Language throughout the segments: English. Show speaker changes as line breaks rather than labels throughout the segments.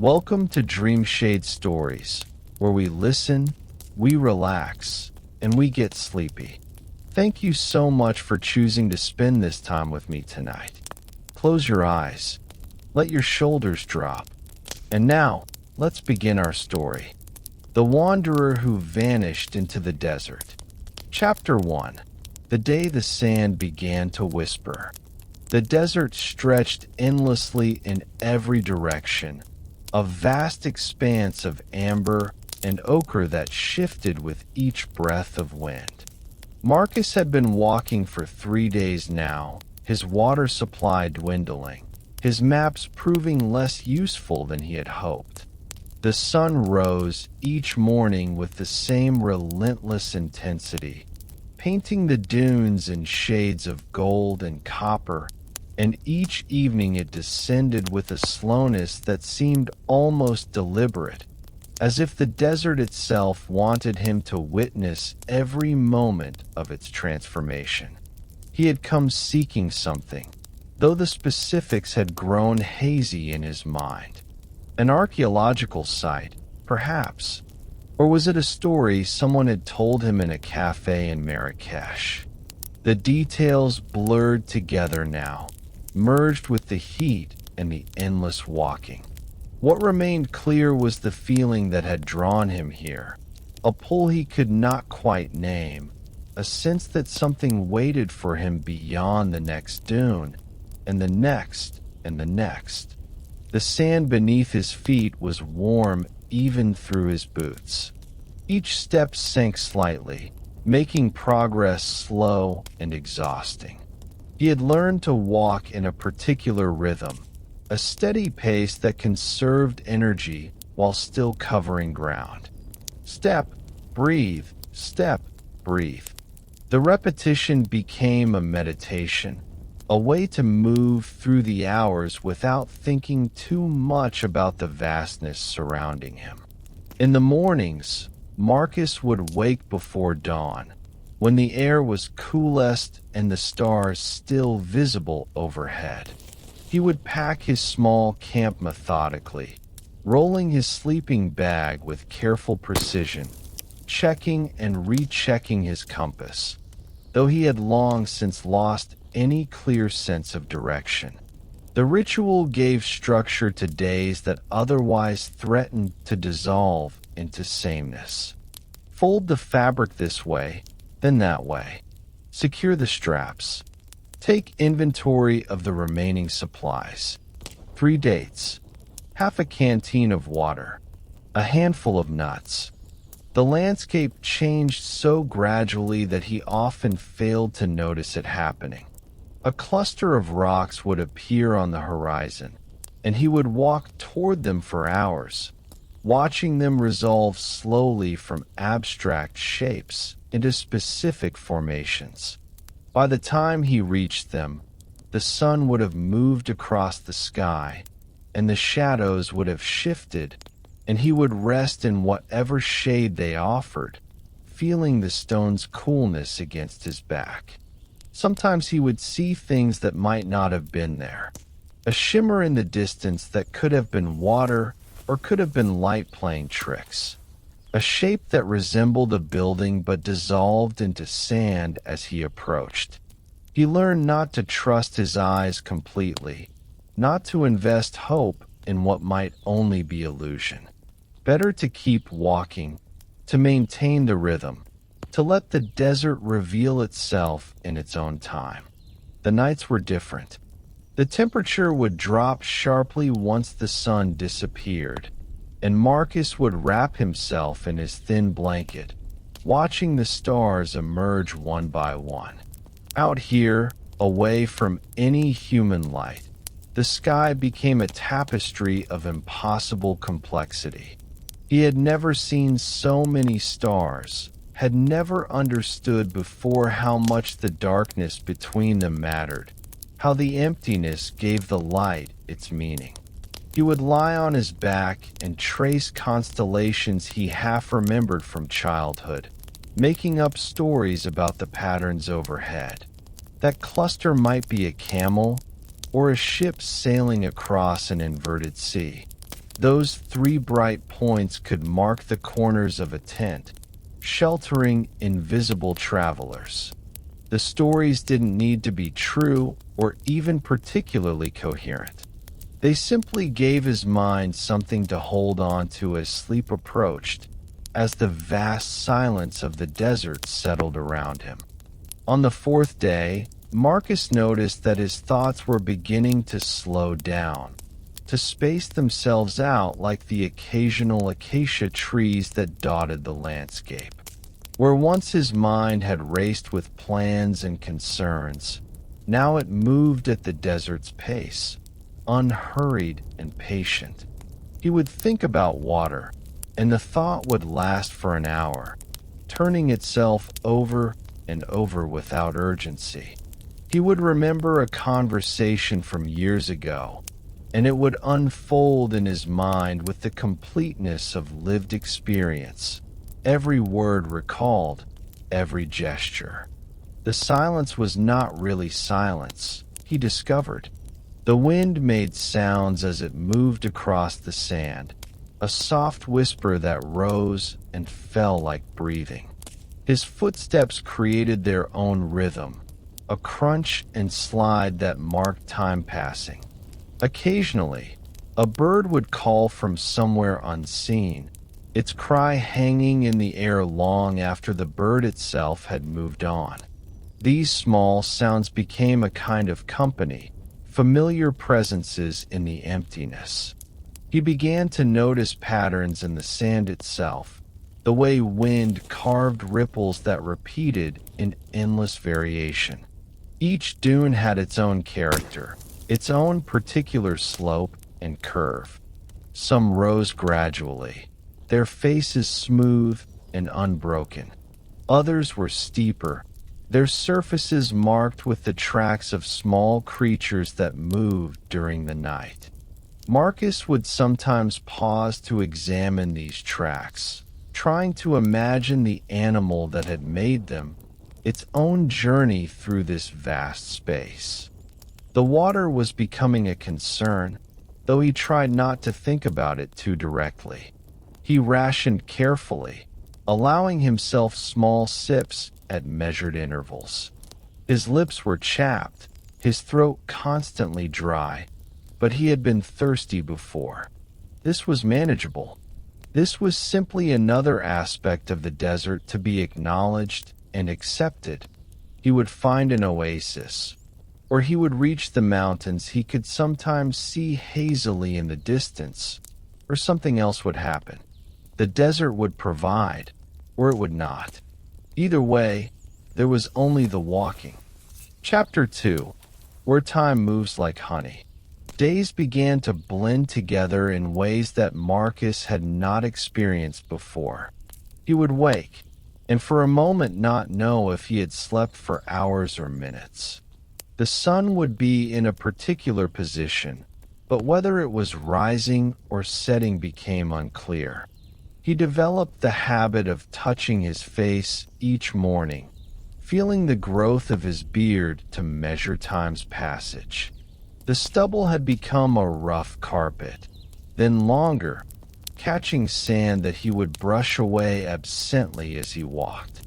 Welcome to Dreamshade Stories, where we listen, we relax, and we get sleepy. Thank you so much for choosing to spend this time with me tonight. Close your eyes, let your shoulders drop, and now, let's begin our story. The Wanderer Who Vanished into the Desert. Chapter 1. The day the sand began to whisper. The desert stretched endlessly in every direction, a vast expanse of amber and ochre that shifted with each breath of wind. Marcus had been walking for 3 days now, his water supply dwindling, his maps proving less useful than he had hoped. The sun rose each morning with the same relentless intensity, painting the dunes in shades of gold and copper, and each evening it descended with a slowness that seemed almost deliberate, as if the desert itself wanted him to witness every moment of its transformation. He had come seeking something, though the specifics had grown hazy in his mind. An archaeological site, perhaps. Or was it a story someone had told him in a cafe in Marrakesh? The details blurred together now, merged with the heat and the endless walking. What remained clear was the feeling that had drawn him here, a pull he could not quite name, a sense that something waited for him beyond the next dune, and the next, and the next. The sand beneath his feet was warm even through his boots. Each step sank slightly, making progress slow and exhausting. He had learned to walk in a particular rhythm, a steady pace that conserved energy while still covering ground. Step, breathe, step, breathe. The repetition became a meditation, a way to move through the hours without thinking too much about the vastness surrounding him. In the mornings, Marcus would wake before dawn, when the air was coolest and the stars still visible overhead. He would pack his small camp methodically, rolling his sleeping bag with careful precision, checking and rechecking his compass, though he had long since lost any clear sense of direction. The ritual gave structure to days that otherwise threatened to dissolve into sameness. Fold the fabric this way, then that way. Secure the straps. Take inventory of the remaining supplies. 3 dates, half a canteen of water, a handful of nuts. The landscape changed so gradually that he often failed to notice it happening. A cluster of rocks would appear on the horizon, and he would walk toward them for hours, watching them resolve slowly from abstract shapes into specific formations. By the time he reached them, the sun would have moved across the sky, and the shadows would have shifted, and he would rest in whatever shade they offered, feeling the stone's coolness against his back. Sometimes he would see things that might not have been there, a shimmer in the distance that could have been water or could have been light playing tricks. A shape that resembled a building but dissolved into sand as he approached. He learned not to trust his eyes completely, not to invest hope in what might only be illusion. Better to keep walking, to maintain the rhythm, to let the desert reveal itself in its own time. The nights were different. The temperature would drop sharply once the sun disappeared, and Marcus would wrap himself in his thin blanket, watching the stars emerge one by one. Out here, away from any human light, the sky became a tapestry of impossible complexity. He had never seen so many stars, had never understood before how much the darkness between them mattered, how the emptiness gave the light its meaning. He would lie on his back and trace constellations he half remembered from childhood, making up stories about the patterns overhead. That cluster might be a camel or a ship sailing across an inverted sea. Those three bright points could mark the corners of a tent, sheltering invisible travelers. The stories didn't need to be true or even particularly coherent. They simply gave his mind something to hold on to as sleep approached, as the vast silence of the desert settled around him. On the fourth day, Marcus noticed that his thoughts were beginning to slow down, to space themselves out like the occasional acacia trees that dotted the landscape. Where once his mind had raced with plans and concerns, now it moved at the desert's pace, unhurried and patient. He would think about water, and the thought would last for an hour, turning itself over and over without urgency. He would remember a conversation from years ago, and it would unfold in his mind with the completeness of lived experience. Every word recalled, every gesture. The silence was not really silence, he discovered. The wind made sounds as it moved across the sand, a soft whisper that rose and fell like breathing. His footsteps created their own rhythm, a crunch and slide that marked time passing. Occasionally, a bird would call from somewhere unseen, its cry hanging in the air long after the bird itself had moved on. These small sounds became a kind of company, familiar presences in the emptiness. He began to notice patterns in the sand itself, the way wind carved ripples that repeated in endless variation. Each dune had its own character, its own particular slope and curve. Some rose gradually, their faces smooth and unbroken. Others were steeper, their surfaces marked with the tracks of small creatures that moved during the night. Marcus would sometimes pause to examine these tracks, trying to imagine the animal that had made them, its own journey through this vast space. The water was becoming a concern, though he tried not to think about it too directly. He rationed carefully, allowing himself small sips at measured intervals. His lips were chapped, his throat constantly dry, but he had been thirsty before. This was manageable. This was simply another aspect of the desert to be acknowledged and accepted. He would find an oasis, or he would reach the mountains he could sometimes see hazily in the distance, or something else would happen. The desert would provide, or it would not. Either way, there was only the walking. Chapter 2, where time moves like honey. Days began to blend together in ways that Marcus had not experienced before. He would wake, and for a moment not know if he had slept for hours or minutes. The sun would be in a particular position, but whether it was rising or setting became unclear. He developed the habit of touching his face each morning, feeling the growth of his beard to measure time's passage. The stubble had become a rough carpet, then longer, catching sand that he would brush away absently as he walked.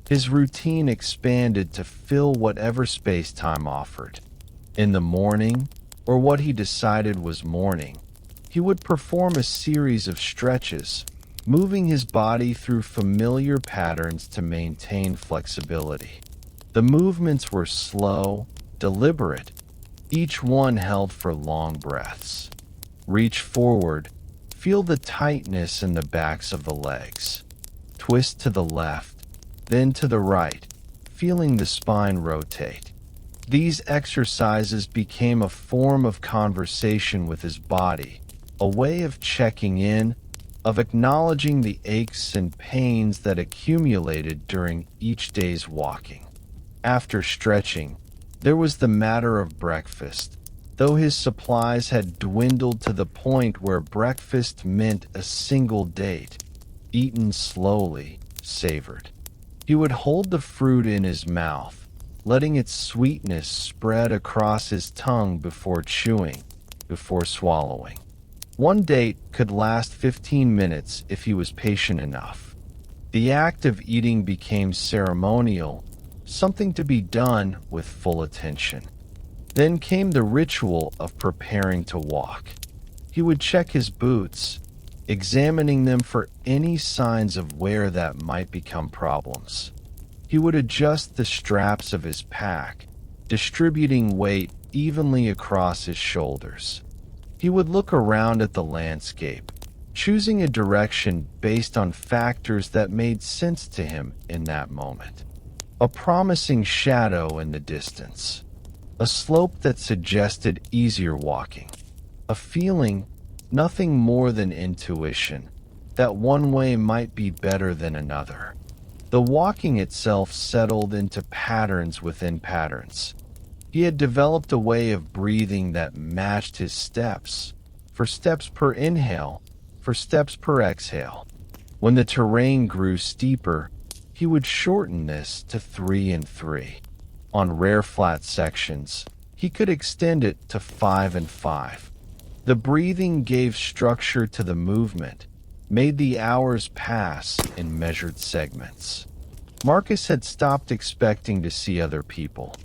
His routine expanded to fill whatever space time offered. In the morning, or what he decided was morning, he would perform a series of stretches, moving his body through familiar patterns to maintain flexibility. The movements were slow, deliberate, each one held for long breaths. Reach forward, feel the tightness in the backs of the legs. Twist to the left, then to the right, feeling the spine rotate. These exercises became a form of conversation with his body, a way of checking in, of acknowledging the aches and pains that accumulated during each day's walking. After stretching, there was the matter of breakfast, though his supplies had dwindled to the point where breakfast meant a single date, eaten slowly, savored. He would hold the fruit in his mouth, letting its sweetness spread across his tongue before chewing, before swallowing. One date could last 15 minutes if he was patient enough. The act of eating became ceremonial, something to be done with full attention. Then came the ritual of preparing to walk. He would check his boots, examining them for any signs of wear that might become problems. He would adjust the straps of his pack, distributing weight evenly across his shoulders. He would look around at the landscape, choosing a direction based on factors that made sense to him in that moment. A promising shadow in the distance, a slope that suggested easier walking, a feeling, nothing more than intuition, that one way might be better than another. The walking itself settled into patterns within patterns. He had developed a way of breathing that matched his steps, for steps per inhale, for steps per exhale. When the terrain grew steeper, he would shorten this to 3 and 3. On rare flat sections, he could extend it to 5 and 5. The breathing gave structure to the movement, made the hours pass in measured segments. Marcus had stopped expecting to see other people.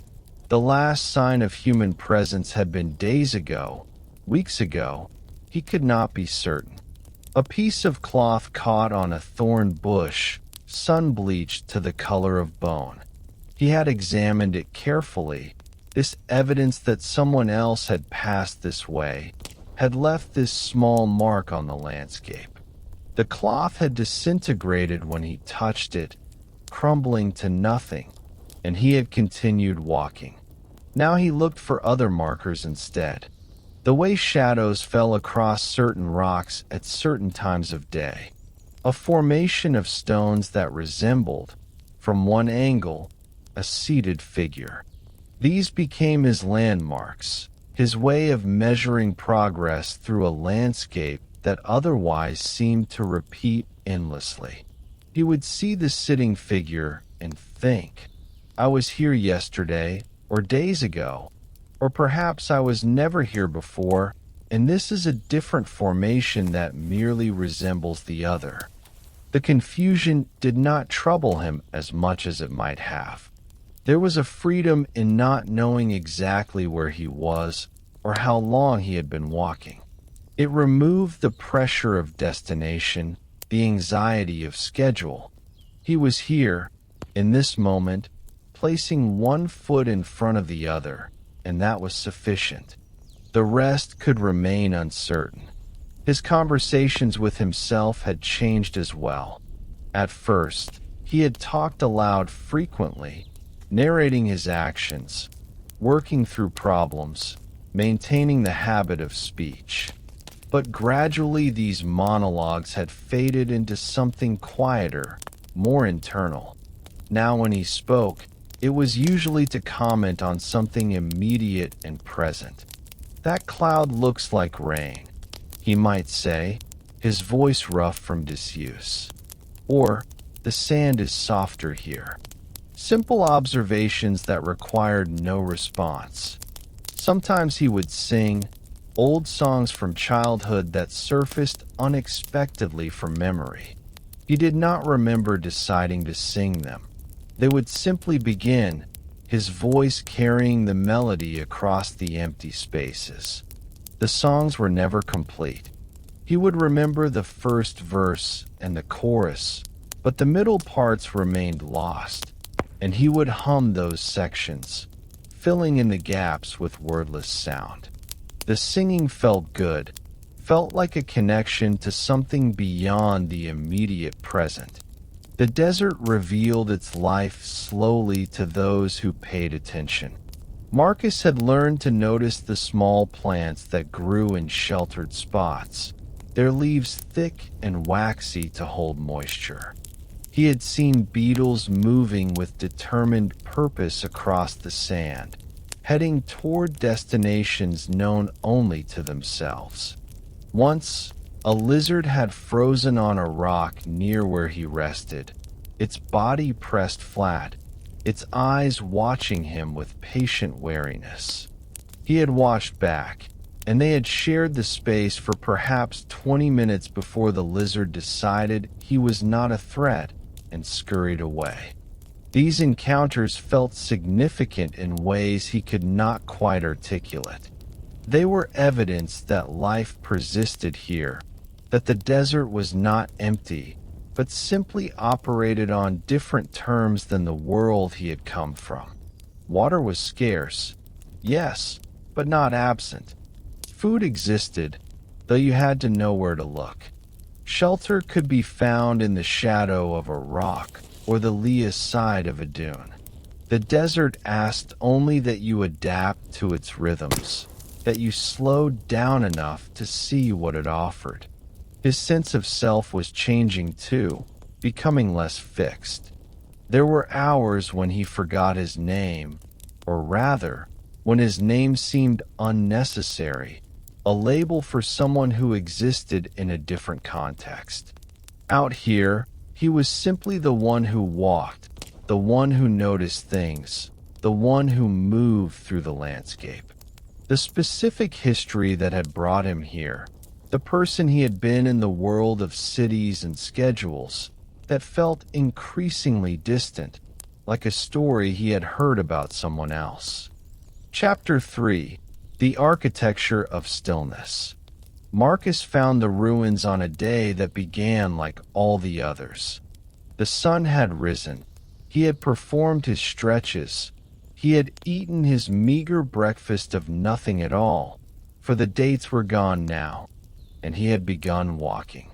The last sign of human presence had been days ago, weeks ago. He could not be certain. A piece of cloth caught on a thorn bush, sun-bleached to the color of bone. He had examined it carefully. This evidence that someone else had passed this way had left this small mark on the landscape. The cloth had disintegrated when he touched it, crumbling to nothing, and he had continued walking. Now he looked for other markers instead. The way shadows fell across certain rocks at certain times of day. A formation of stones that resembled, from one angle, a seated figure. These became his landmarks, his way of measuring progress through a landscape that otherwise seemed to repeat endlessly. He would see the sitting figure and think, I was here yesterday, or days ago, or perhaps I was never here before, and this is a different formation that merely resembles the other. The confusion did not trouble him as much as it might have. There was a freedom in not knowing exactly where he was or how long he had been walking. It removed the pressure of destination, the anxiety of schedule. He was here, in this moment, placing one foot in front of the other, and that was sufficient. The rest could remain uncertain. His conversations with himself had changed as well. At first, he had talked aloud frequently, narrating his actions, working through problems, maintaining the habit of speech. But gradually these monologues had faded into something quieter, more internal. Now when he spoke, it was usually to comment on something immediate and present. That cloud looks like rain, he might say, his voice rough from disuse. Or, the sand is softer here. Simple observations that required no response. Sometimes he would sing old songs from childhood that surfaced unexpectedly from memory. He did not remember deciding to sing them. They would simply begin, his voice carrying the melody across the empty spaces. The songs were never complete. He would remember the first verse and the chorus, but the middle parts remained lost, and he would hum those sections, filling in the gaps with wordless sound. The singing felt good, felt like a connection to something beyond the immediate present. The desert revealed its life slowly to those who paid attention. Marcus had learned to notice the small plants that grew in sheltered spots, their leaves thick and waxy to hold moisture. He had seen beetles moving with determined purpose across the sand, heading toward destinations known only to themselves. Once, a lizard had frozen on a rock near where he rested, its body pressed flat, its eyes watching him with patient wariness. He had watched back, and they had shared the space for perhaps 20 minutes before the lizard decided he was not a threat and scurried away. These encounters felt significant in ways he could not quite articulate. They were evidence that life persisted here, that the desert was not empty, but simply operated on different terms than the world he had come from. Water was scarce, yes, but not absent. Food existed, though you had to know where to look. Shelter could be found in the shadow of a rock or the lee side of a dune. The desert asked only that you adapt to its rhythms, that you slowed down enough to see what it offered. His sense of self was changing too, becoming less fixed. There were hours when he forgot his name, or rather, when his name seemed unnecessary, a label for someone who existed in a different context. Out here, he was simply the one who walked, the one who noticed things, the one who moved through the landscape. The specific history that had brought him here, the person he had been in the world of cities and schedules, that felt increasingly distant, like a story he had heard about someone else. Chapter 3: The Architecture of Stillness. Marcus found the ruins on a day that began like all the others. The sun had risen. He had performed his stretches. He had eaten his meager breakfast of nothing at all, for the dates were gone now, and he had begun walking.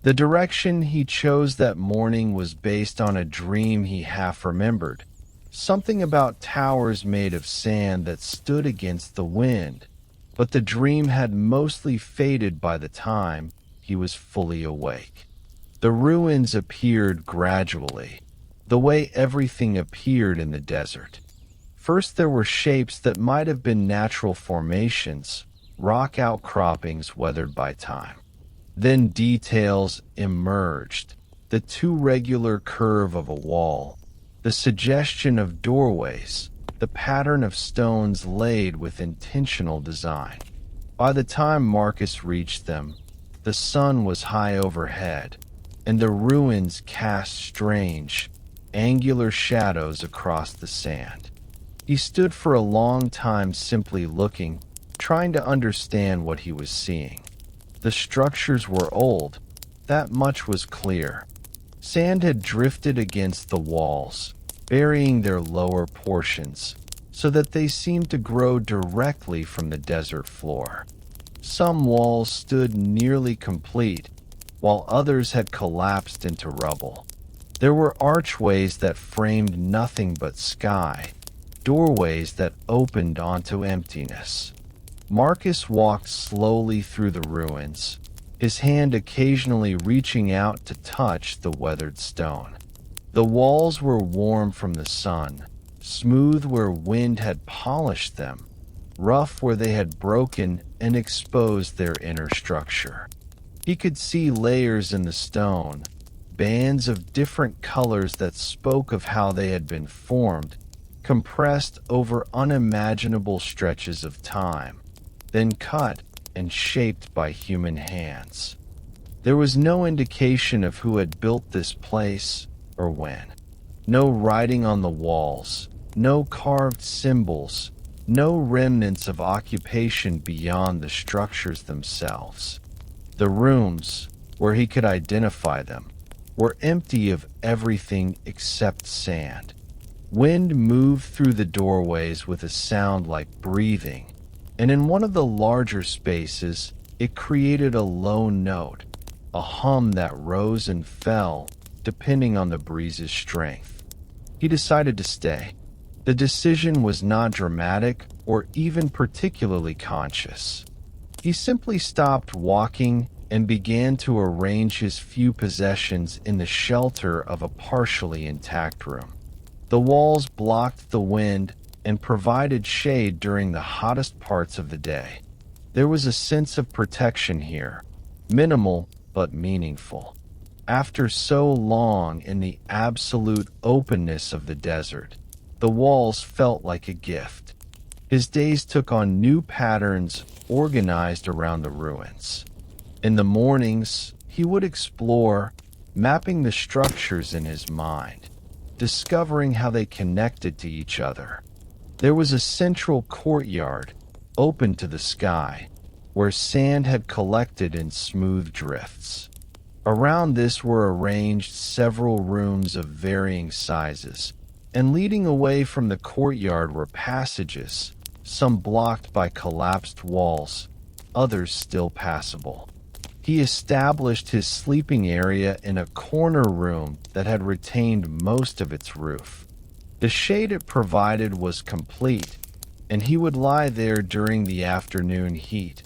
The direction he chose that morning was based on a dream he half remembered, something about towers made of sand that stood against the wind, but the dream had mostly faded by the time he was fully awake. The ruins appeared gradually, the way everything appeared in the desert. First there were shapes that might have been natural formations, rock outcroppings weathered by time. Then details emerged, the too regular curve of a wall, the suggestion of doorways, the pattern of stones laid with intentional design. By the time Marcus reached them, the sun was high overhead, and the ruins cast strange, angular shadows across the sand. He stood for a long time simply looking, trying to understand what he was seeing. The structures were old, that much was clear. Sand had drifted against the walls, burying their lower portions, so that they seemed to grow directly from the desert floor. Some walls stood nearly complete, while others had collapsed into rubble. There were archways that framed nothing but sky, doorways that opened onto emptiness. Marcus walked slowly through the ruins, his hand occasionally reaching out to touch the weathered stone. The walls were warm from the sun, smooth where wind had polished them, rough where they had broken and exposed their inner structure. He could see layers in the stone, bands of different colors that spoke of how they had been formed, compressed over unimaginable stretches of time, then cut and shaped by human hands. There was no indication of who had built this place or when. No writing on the walls, no carved symbols, no remnants of occupation beyond the structures themselves. The rooms, where he could identify them, were empty of everything except sand. Wind moved through the doorways with a sound like breathing, and in one of the larger spaces, it created a low note, a hum that rose and fell depending on the breeze's strength. He decided to stay. The decision was not dramatic or even particularly conscious. He simply stopped walking and began to arrange his few possessions in the shelter of a partially intact room. The walls blocked the wind and provided shade during the hottest parts of the day. There was a sense of protection here, minimal but meaningful. After so long in the absolute openness of the desert, the walls felt like a gift. His days took on new patterns organized around the ruins. In the mornings, he would explore, mapping the structures in his mind, discovering how they connected to each other. There was a central courtyard, open to the sky, where sand had collected in smooth drifts. Around this were arranged several rooms of varying sizes, and leading away from the courtyard were passages, some blocked by collapsed walls, others still passable. He established his sleeping area in a corner room that had retained most of its roof. The shade it provided was complete, and he would lie there during the afternoon heat,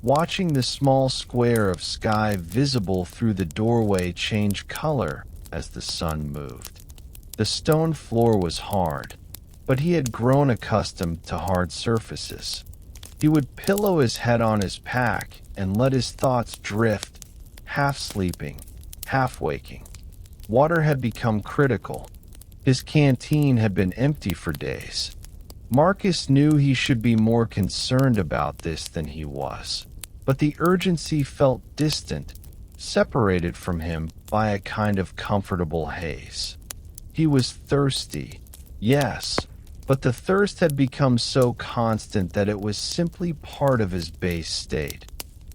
watching the small square of sky visible through the doorway change color as the sun moved. The stone floor was hard, but he had grown accustomed to hard surfaces. He would pillow his head on his pack and let his thoughts drift, half sleeping, half waking. Water had become critical. His canteen had been empty for days. Marcus knew he should be more concerned about this than he was, but the urgency felt distant, separated from him by a kind of comfortable haze. He was thirsty, yes, but the thirst had become so constant that it was simply part of his base state,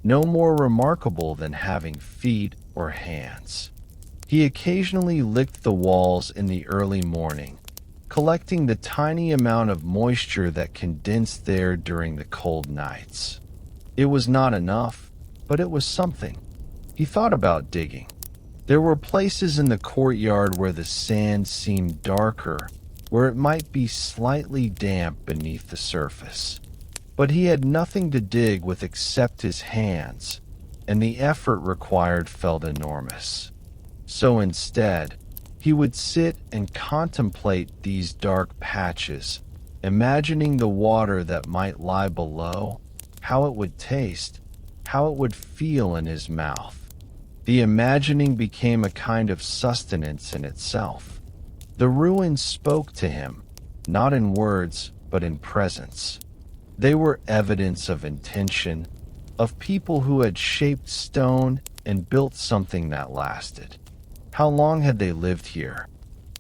no more remarkable than having feet or hands. He occasionally licked the walls in the early morning, collecting the tiny amount of moisture that condensed there during the cold nights. It was not enough, but it was something. He thought about digging. There were places in the courtyard where the sand seemed darker, where it might be slightly damp beneath the surface. But he had nothing to dig with except his hands, and the effort required felt enormous. So instead, he would sit and contemplate these dark patches, imagining the water that might lie below, how it would taste, how it would feel in his mouth. The imagining became a kind of sustenance in itself. The ruins spoke to him, not in words, but in presence. They were evidence of intention, of people who had shaped stone and built something that lasted. How long had they lived here?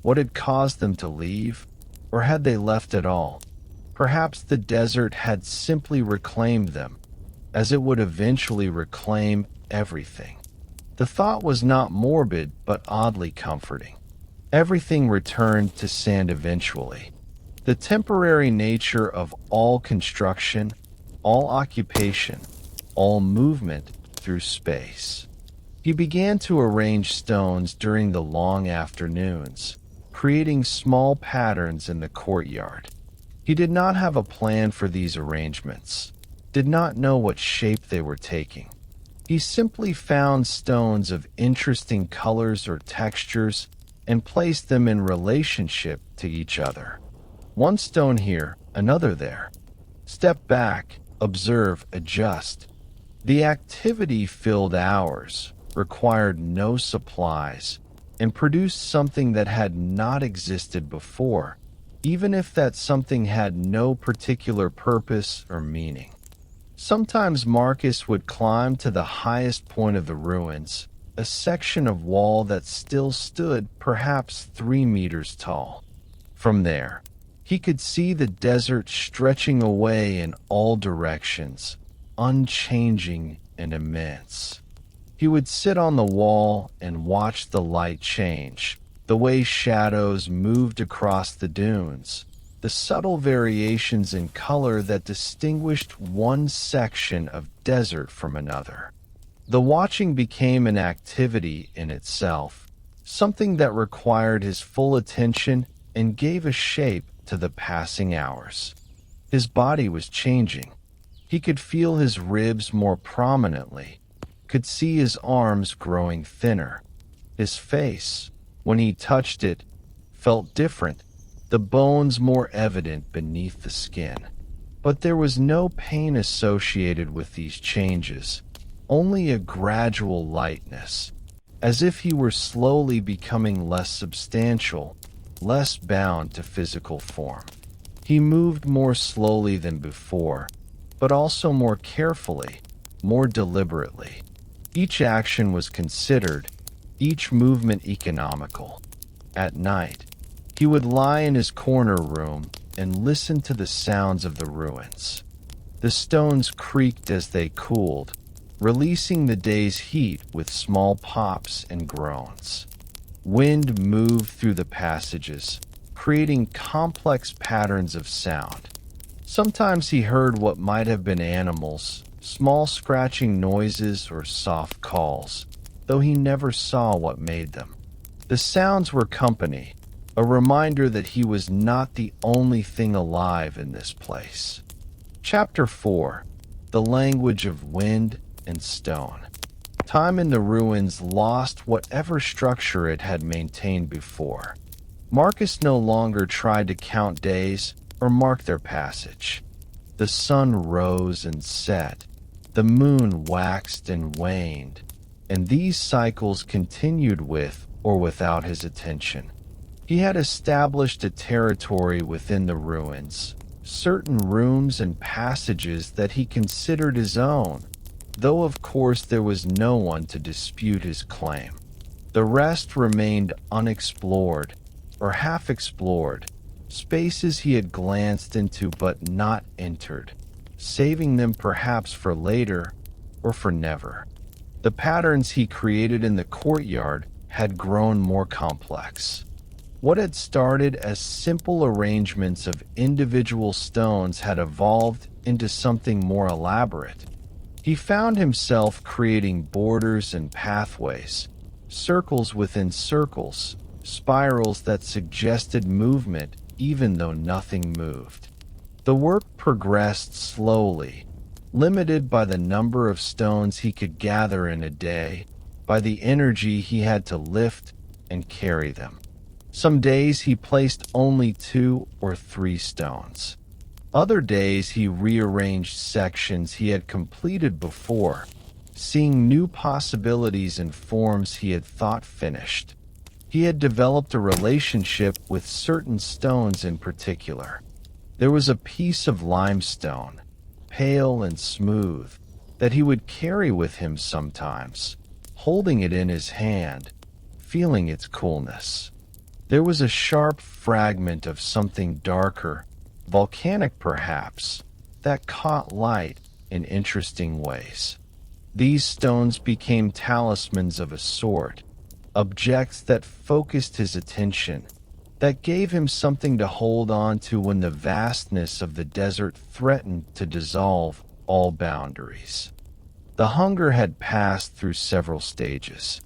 What had caused them to leave? Or had they left at all? Perhaps the desert had simply reclaimed them, as it would eventually reclaim everything. The thought was not morbid, but oddly comforting. Everything returned to sand eventually. The temporary nature of all construction, all occupation, all movement through space. He began to arrange stones during the long afternoons, creating small patterns in the courtyard. He did not have a plan for these arrangements, did not know what shape they were taking. He simply found stones of interesting colors or textures and placed them in relationship to each other. One stone here, another there. Step back, observe, adjust. The activity filled hours, required no supplies, and produced something that had not existed before, even if that something had no particular purpose or meaning. Sometimes Marcus would climb to the highest point of the ruins, a section of wall that still stood perhaps 3 meters tall. From there, he could see the desert stretching away in all directions, unchanging and immense. He would sit on the wall and watch the light change, the way shadows moved across the dunes, the subtle variations in color that distinguished one section of desert from another. The watching became an activity in itself, something that required his full attention and gave a shape to the passing hours. His body was changing. He could feel his ribs more prominently, could see his arms growing thinner. His face, when he touched it, felt different, the bones more evident beneath the skin. But there was no pain associated with these changes, only a gradual lightness, as if he were slowly becoming less substantial, less bound to physical form. He moved more slowly than before, but also more carefully, more deliberately. Each action was considered, each movement economical. At night, he would lie in his corner room and listen to the sounds of the ruins. The stones creaked as they cooled, releasing the day's heat with small pops and groans. Wind moved through the passages, creating complex patterns of sound. Sometimes he heard what might have been animals, small scratching noises or soft calls, though he never saw what made them. The sounds were company, a reminder that he was not the only thing alive in this place. Chapter 4: The Language of Wind and Stone. Time in the ruins lost whatever structure it had maintained before. Marcus no longer tried to count days or mark their passage. The sun rose and set, the moon waxed and waned, and these cycles continued with or without his attention. He had established a territory within the ruins, certain rooms and passages that he considered his own, though of course there was no one to dispute his claim. The rest remained unexplored, or half-explored, spaces he had glanced into but not entered, saving them perhaps for later or for never. The patterns he created in the courtyard had grown more complex. What had started as simple arrangements of individual stones had evolved into something more elaborate. He found himself creating borders and pathways, circles within circles, spirals that suggested movement even though nothing moved. The work progressed slowly, limited by the number of stones he could gather in a day, by the energy he had to lift and carry them. Some days he placed only 2 or 3 stones. Other days he rearranged sections he had completed before, seeing new possibilities in forms he had thought finished. He had developed a relationship with certain stones in particular. There was a piece of limestone, pale and smooth, that he would carry with him sometimes, holding it in his hand, feeling its coolness. There was a sharp fragment of something darker, volcanic perhaps, that caught light in interesting ways. These stones became talismans of a sort, objects that focused his attention, that gave him something to hold on to when the vastness of the desert threatened to dissolve all boundaries. The hunger had passed through several stages.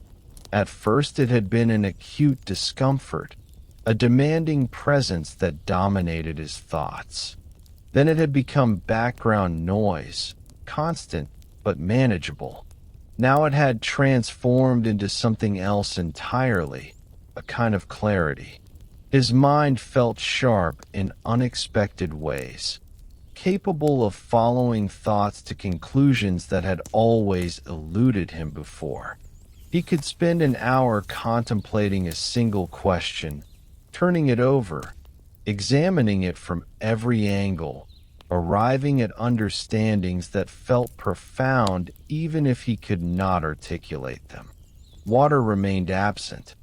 At first it had been an acute discomfort, a demanding presence that dominated his thoughts. Then it had become background noise, constant but manageable. Now it had transformed into something else entirely, a kind of clarity. His mind felt sharp in unexpected ways, capable of following thoughts to conclusions that had always eluded him before. He could spend an hour contemplating a single question, turning it over, examining it from every angle, arriving at understandings that felt profound even if he could not articulate them. Water remained absent.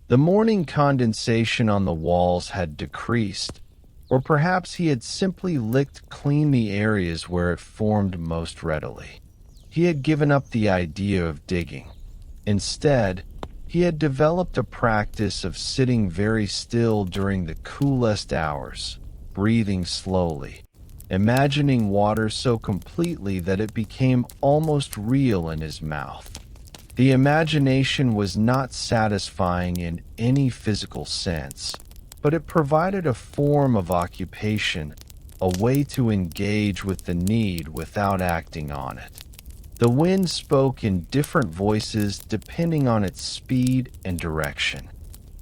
The morning condensation on the walls had decreased, or perhaps he had simply licked clean the areas where it formed most readily. He had given up the idea of digging. Instead, he had developed a practice of sitting very still during the coolest hours, breathing slowly, imagining water so completely that it became almost real in his mouth. The imagination was not satisfying in any physical sense, but it provided a form of occupation, a way to engage with the need without acting on it. The wind spoke in different voices depending on its speed and direction.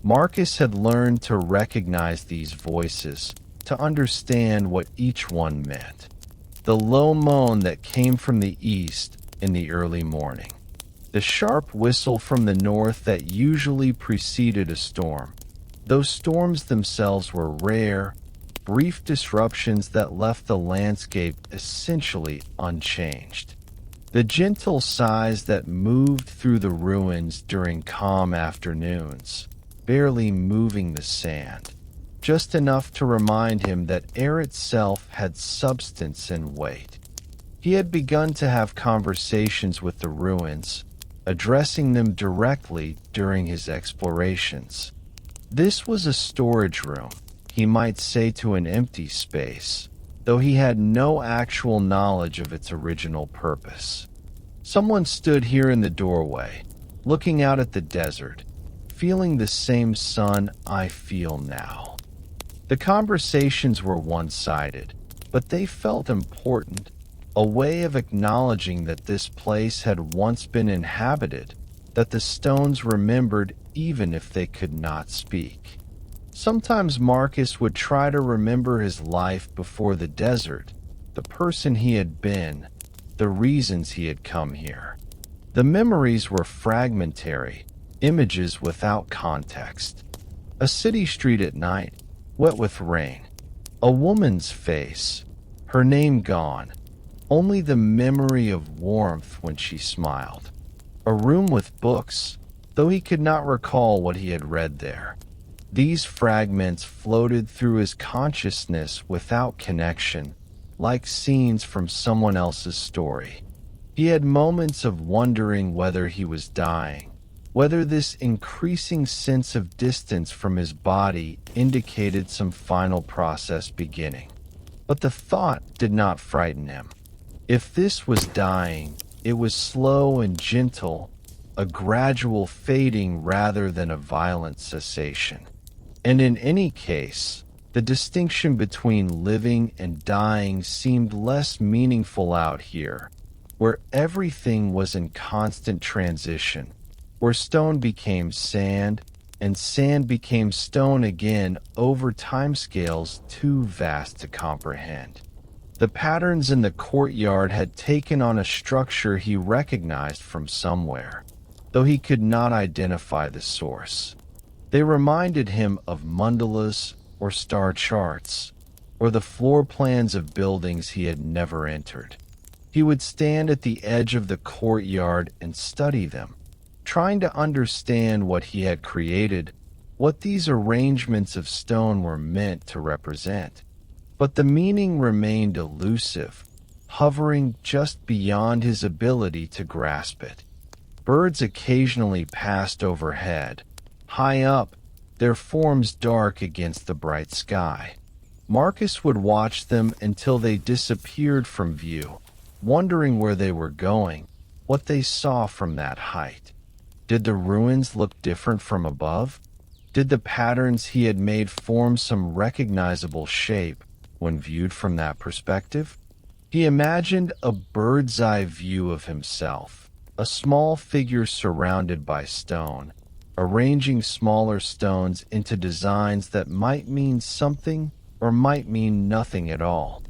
Marcus had learned to recognize these voices, to understand what each one meant. The low moan that came from the east in the early morning. The sharp whistle from the north that usually preceded a storm. Those storms themselves were rare, brief disruptions that left the landscape essentially unchanged. The gentle sighs that moved through the ruins during calm afternoons, barely moving the sand, just enough to remind him that air itself had substance and weight. He had begun to have conversations with the ruins, addressing them directly during his explorations. This was a storage room, he might say, to an empty space, though he had no actual knowledge of its original purpose. Someone stood here in the doorway, looking out at the desert, feeling the same sun I feel now. The conversations were one-sided, but they felt important, a way of acknowledging that this place had once been inhabited, that the stones remembered even if they could not speak. Sometimes Marcus would try to remember his life before the desert, the person he had been, the reasons he had come here. The memories were fragmentary, images without context. A city street at night, wet with rain. A woman's face, her name gone, only the memory of warmth when she smiled. A room with books, though he could not recall what he had read there. These fragments floated through his consciousness without connection, like scenes from someone else's story. He had moments of wondering whether he was dying, whether this increasing sense of distance from his body indicated some final process beginning. But the thought did not frighten him. If this was dying, it was slow and gentle, a gradual fading rather than a violent cessation. And in any case, the distinction between living and dying seemed less meaningful out here, where everything was in constant transition, where stone became sand, and sand became stone again over timescales too vast to comprehend. The patterns in the courtyard had taken on a structure he recognized from somewhere, though he could not identify the source. They reminded him of mandalas or star charts, or the floor plans of buildings he had never entered. He would stand at the edge of the courtyard and study them, trying to understand what he had created, what these arrangements of stone were meant to represent. But the meaning remained elusive, hovering just beyond his ability to grasp it. Birds occasionally passed overhead, high up, their forms dark against the bright sky. Marcus would watch them until they disappeared from view, wondering where they were going, what they saw from that height. Did the ruins look different from above? Did the patterns he had made form some recognizable shape when viewed from that perspective? He imagined a bird's-eye view of himself, a small figure surrounded by stone, arranging smaller stones into designs that might mean something or might mean nothing at all.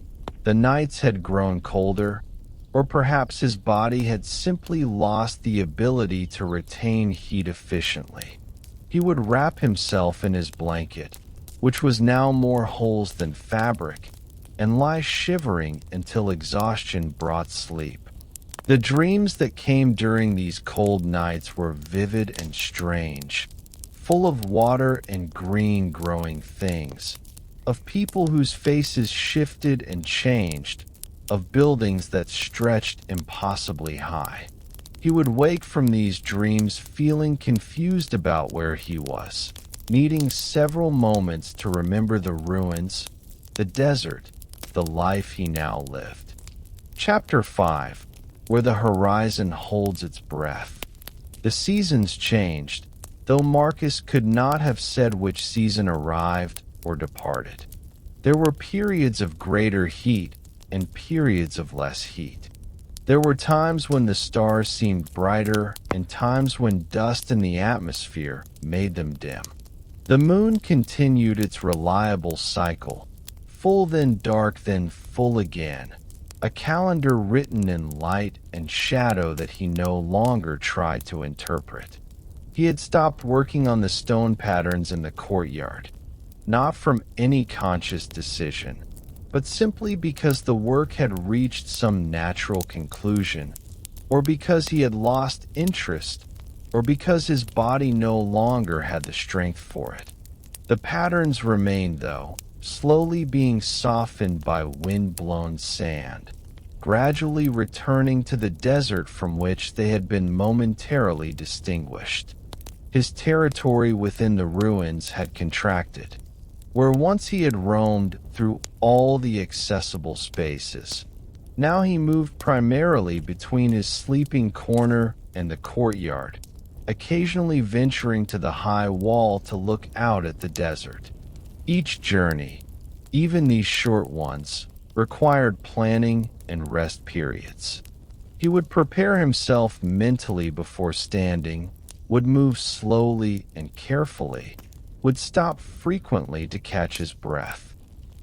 The nights had grown colder, or perhaps his body had simply lost the ability to retain heat efficiently. He would wrap himself in his blanket, which was now more holes than fabric, and lie shivering until exhaustion brought sleep. The dreams that came during these cold nights were vivid and strange, full of water and green growing things, of people whose faces shifted and changed, of buildings that stretched impossibly high. He would wake from these dreams feeling confused about where he was, needing several moments to remember the ruins, the desert, the life he now lived. Chapter 5, where the horizon holds its breath. The seasons changed, though Marcus could not have said which season arrived or departed. There were periods of greater heat and periods of less heat. There were times when the stars seemed brighter and times when dust in the atmosphere made them dim. The moon continued its reliable cycle, full then dark then full again, a calendar written in light and shadow that he no longer tried to interpret. He had stopped working on the stone patterns in the courtyard. not from any conscious decision, but simply because the work had reached some natural conclusion, or because he had lost interest, or because his body no longer had the strength for it. The patterns remained, though, slowly being softened by wind-blown sand, gradually returning to the desert from which they had been momentarily distinguished. His territory within the ruins had contracted. Where once he had roamed through all the accessible spaces, now he moved primarily between his sleeping corner and the courtyard, occasionally venturing to the high wall to look out at the desert. Each journey, even these short ones, required planning and rest periods. He would prepare himself mentally before standing, would move slowly and carefully, would stop frequently to catch his breath.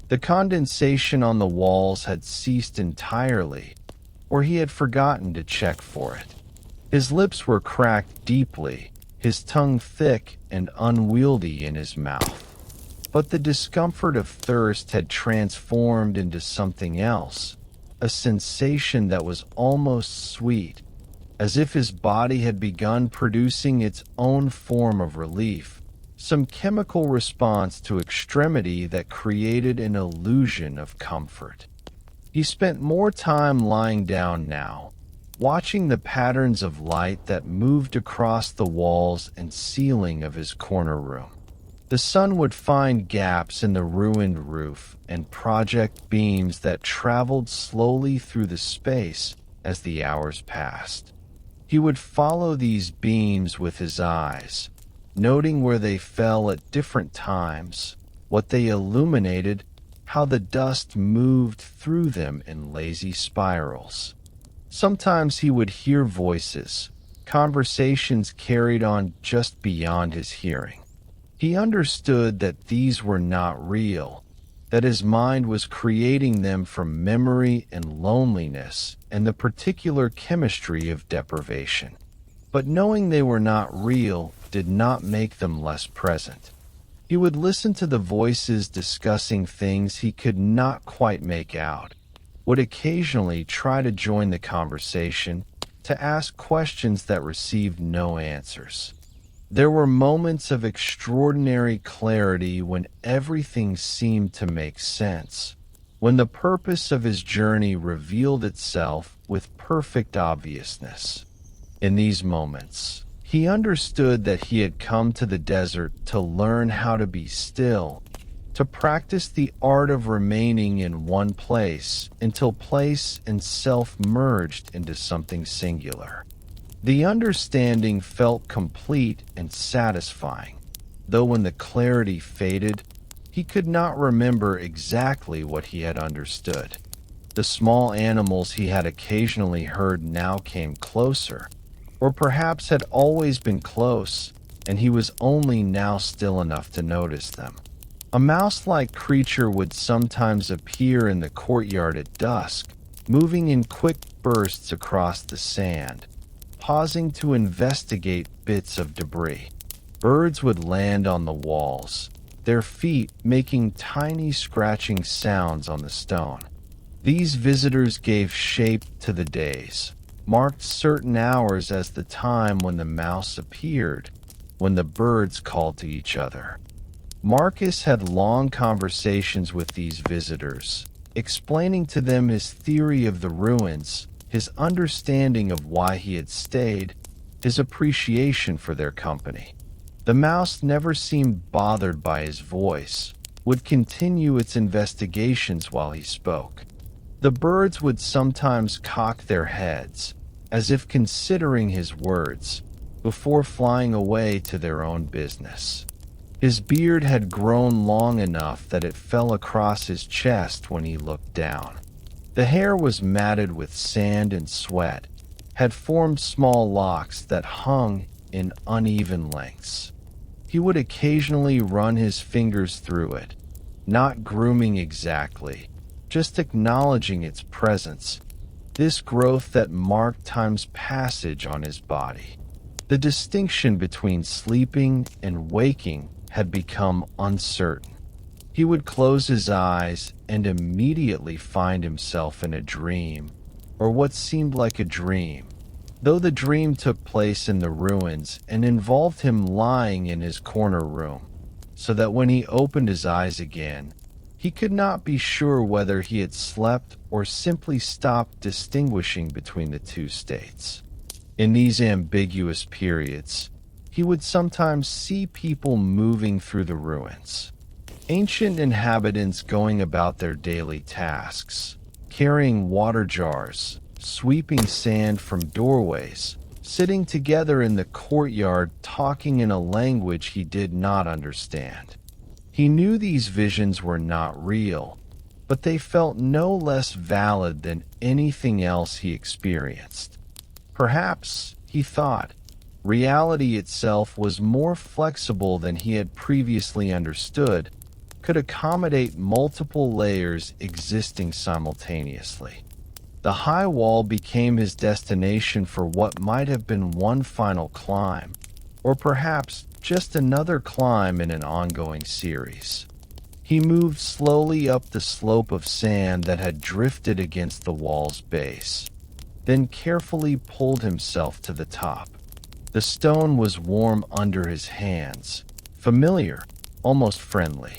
The condensation on the walls had ceased entirely, or he had forgotten to check for it. His lips were cracked deeply, his tongue thick and unwieldy in his mouth. But the discomfort of thirst had transformed into something else, a sensation that was almost sweet, as if his body had begun producing its own form of relief, some chemical response to extremity that created an illusion of comfort. He spent more time lying down now, watching the patterns of light that moved across the walls and ceiling of his corner room. The sun would find gaps in the ruined roof and project beams that traveled slowly through the space as the hours passed. He would follow these beams with his eyes, noting where they fell at different times, what they illuminated, how the dust moved through them in lazy spirals. Sometimes he would hear voices, conversations carried on just beyond his hearing. He understood that these were not real, that his mind was creating them from memory and loneliness and the particular chemistry of deprivation. But knowing they were not real did not make them less present. He would listen to the voices discussing things he could not quite make out, would occasionally try to join the conversation, to ask questions that received no answers. There were moments of extraordinary clarity when everything seemed to make sense, when the purpose of his journey revealed itself with perfect obviousness. In these moments, he understood that he had come to the desert to learn how to be still, to practice the art of remaining in one place until place and self merged into something singular. The understanding felt complete and satisfying, though when the clarity faded, he could not remember exactly what he had understood. The small animals he had occasionally heard now came closer, or perhaps had always been close, and he was only now still enough to notice them. A mouse-like creature would sometimes appear in the courtyard at dusk, moving in quick bursts across the sand, pausing to investigate bits of debris. Birds would land on the walls, their feet making tiny scratching sounds on the stone. These visitors gave shape to the days, marked certain hours as the time when the mouse appeared, when the birds called to each other. Marcus had long conversations with these visitors, explaining to them his theory of the ruins, his understanding of why he had stayed, his appreciation for their company. The mouse never seemed bothered by his voice, would continue its investigations while he spoke. The birds would sometimes cock their heads, as if considering his words, before flying away to their own business. His beard had grown long enough that it fell across his chest when he looked down. The hair was matted with sand and sweat, had formed small locks that hung in uneven lengths. He would occasionally run his fingers through it, not grooming exactly, just acknowledging its presence, this growth that marked time's passage on his body. The distinction between sleeping and waking had become uncertain. He would close his eyes and immediately find himself in a dream, or what seemed like a dream, though the dream took place in the ruins and involved him lying in his corner room, so that when he opened his eyes again, he could not be sure whether he had slept or simply stopped distinguishing between the two states. In these ambiguous periods, he would sometimes see people moving through the ruins, ancient inhabitants going about their daily tasks, carrying water jars, sweeping sand from doorways, sitting together in the courtyard talking in a language he did not understand. He knew these visions were not real, but they felt no less valid than anything else he experienced. Perhaps, he thought, reality itself was more flexible than he had previously understood, could accommodate multiple layers existing simultaneously. The high wall became his destination for what might have been one final climb, or perhaps just another climb in an ongoing series. He moved slowly up the slope of sand that had drifted against the wall's base, then carefully pulled himself to the top. The stone was warm under his hands, familiar, almost friendly.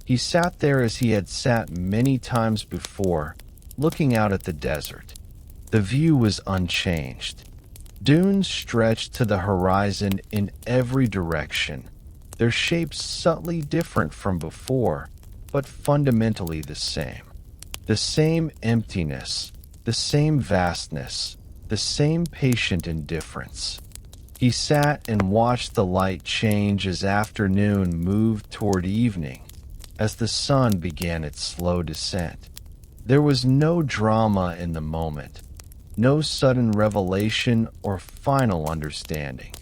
He sat there as he had sat many times before, looking out at the desert. The view was unchanged. Dunes stretched to the horizon in every direction, their shapes subtly different from before, but fundamentally the same. The same emptiness, the same vastness, the same patient indifference. He sat and watched the light change as afternoon moved toward evening, as the sun began its slow descent. There was no drama in the moment, no sudden revelation or final understanding.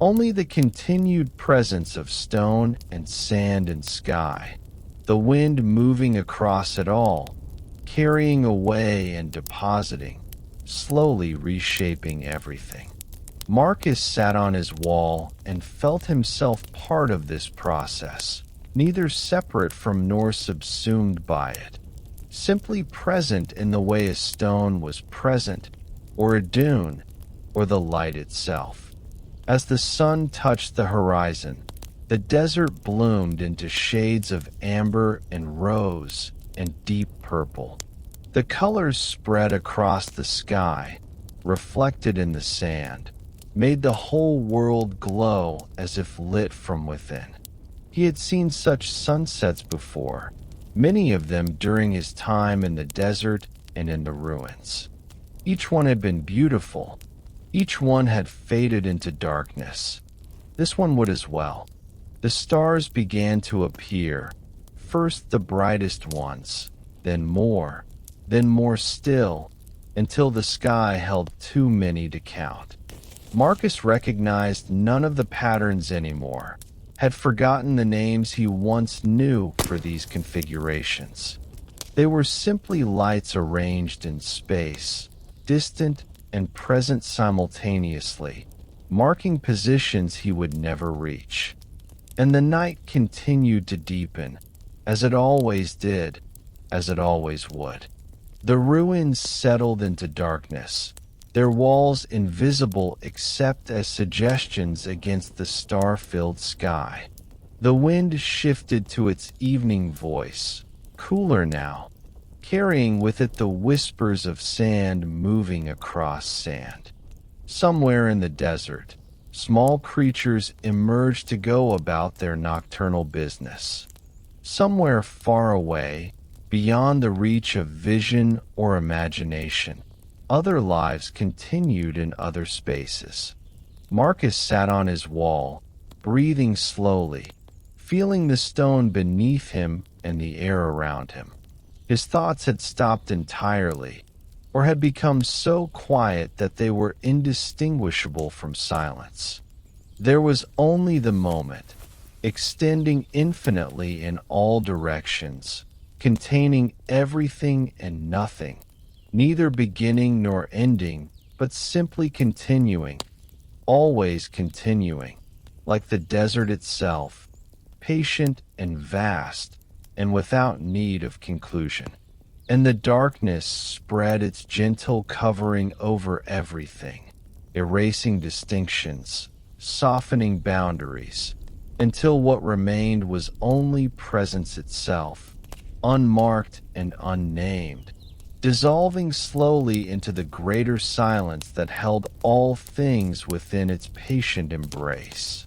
Only the continued presence of stone and sand and sky, the wind moving across it all, carrying away and depositing, slowly reshaping everything. Marcus sat on his wall and felt himself part of this process, neither separate from nor subsumed by it, simply present in the way a stone was present, or a dune, or the light itself. As the sun touched the horizon, the desert bloomed into shades of amber and rose and deep purple. The colors spread across the sky, reflected in the sand, made the whole world glow as if lit from within. He had seen such sunsets before, many of them during his time in the desert and in the ruins. Each one had been beautiful. Each one had faded into darkness. This one would as well. The stars began to appear, first the brightest ones, then more still, until the sky held too many to count. Marcus recognized none of the patterns anymore, had forgotten the names he once knew for these configurations. They were simply lights arranged in space, distant and present simultaneously, marking positions he would never reach. And the night continued to deepen, as it always did, as it always would. The ruins settled into darkness, their walls invisible except as suggestions against the star-filled sky. The wind shifted to its evening voice, cooler now, carrying with it the whispers of sand moving across sand. Somewhere in the desert, small creatures emerged to go about their nocturnal business. Somewhere far away, beyond the reach of vision or imagination, other lives continued in other spaces. Marcus sat on his wall, breathing slowly, feeling the stone beneath him and the air around him. His thoughts had stopped entirely, or had become so quiet that they were indistinguishable from silence. There was only the moment, extending infinitely in all directions, containing everything and nothing, neither beginning nor ending, but simply continuing, always continuing, like the desert itself, patient and vast, and without need of conclusion. And the darkness spread its gentle covering over everything, erasing distinctions, softening boundaries, until what remained was only presence itself, unmarked and unnamed, dissolving slowly into the greater silence that held all things within its patient embrace.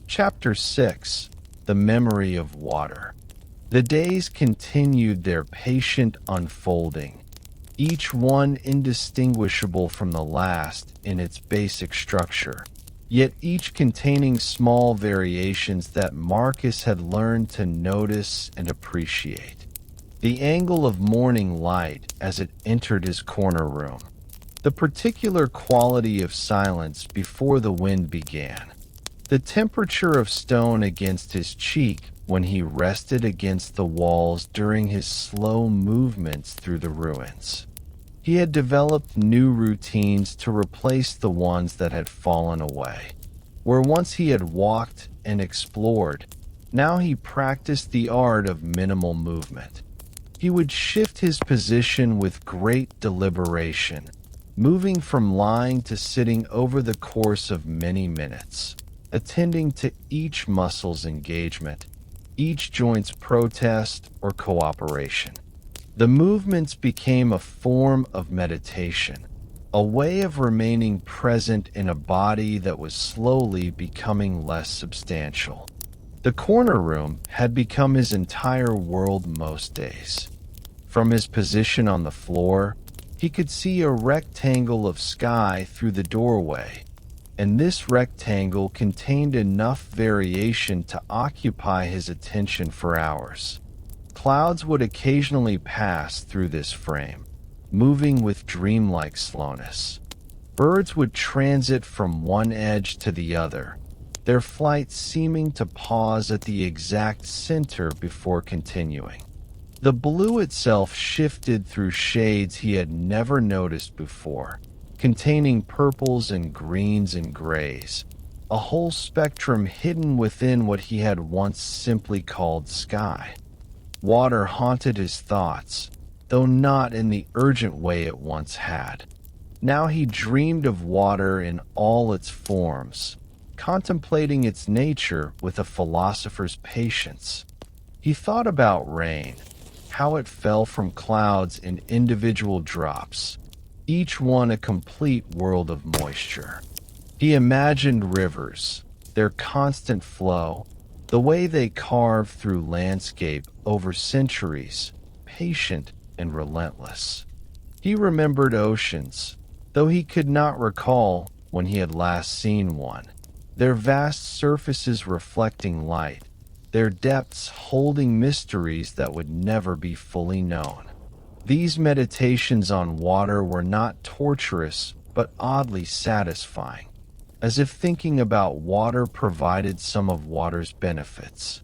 Chapter 6: The Memory of Water. The days continued their patient unfolding, each one indistinguishable from the last in its basic structure, yet each containing small variations that Marcus had learned to notice and appreciate. The angle of morning light as it entered his corner room, the particular quality of silence before the wind began, the temperature of stone against his cheek when he rested against the walls during his slow movements through the ruins. He had developed new routines to replace the ones that had fallen away. Where once he had walked and explored, now he practiced the art of minimal movement. He would shift his position with great deliberation, moving from lying to sitting over the course of many minutes, attending to each muscle's engagement, each joint's protest or cooperation. The movements became a form of meditation, a way of remaining present in a body that was slowly becoming less substantial. The corner room had become his entire world most days. From his position on the floor, he could see a rectangle of sky through the doorway, and this rectangle contained enough variation to occupy his attention for hours. Clouds would occasionally pass through this frame, moving with dreamlike slowness. Birds would transit from one edge to the other, their flight seeming to pause at the exact center before continuing. The blue itself shifted through shades he had never noticed before, containing purples and greens and grays, a whole spectrum hidden within what he had once simply called sky. Water haunted his thoughts, though not in the urgent way it once had. Now he dreamed of water in all its forms, contemplating its nature with a philosopher's patience. He thought about rain, how it fell from clouds in individual drops, each one a complete world of moisture. He imagined rivers, their constant flow, the way they carve through landscape over centuries, patient and relentless. He remembered oceans, though he could not recall when he had last seen one, their vast surfaces reflecting light, their depths holding mysteries that would never be fully known. These meditations on water were not torturous, but oddly satisfying, as if thinking about water provided some of water's benefits.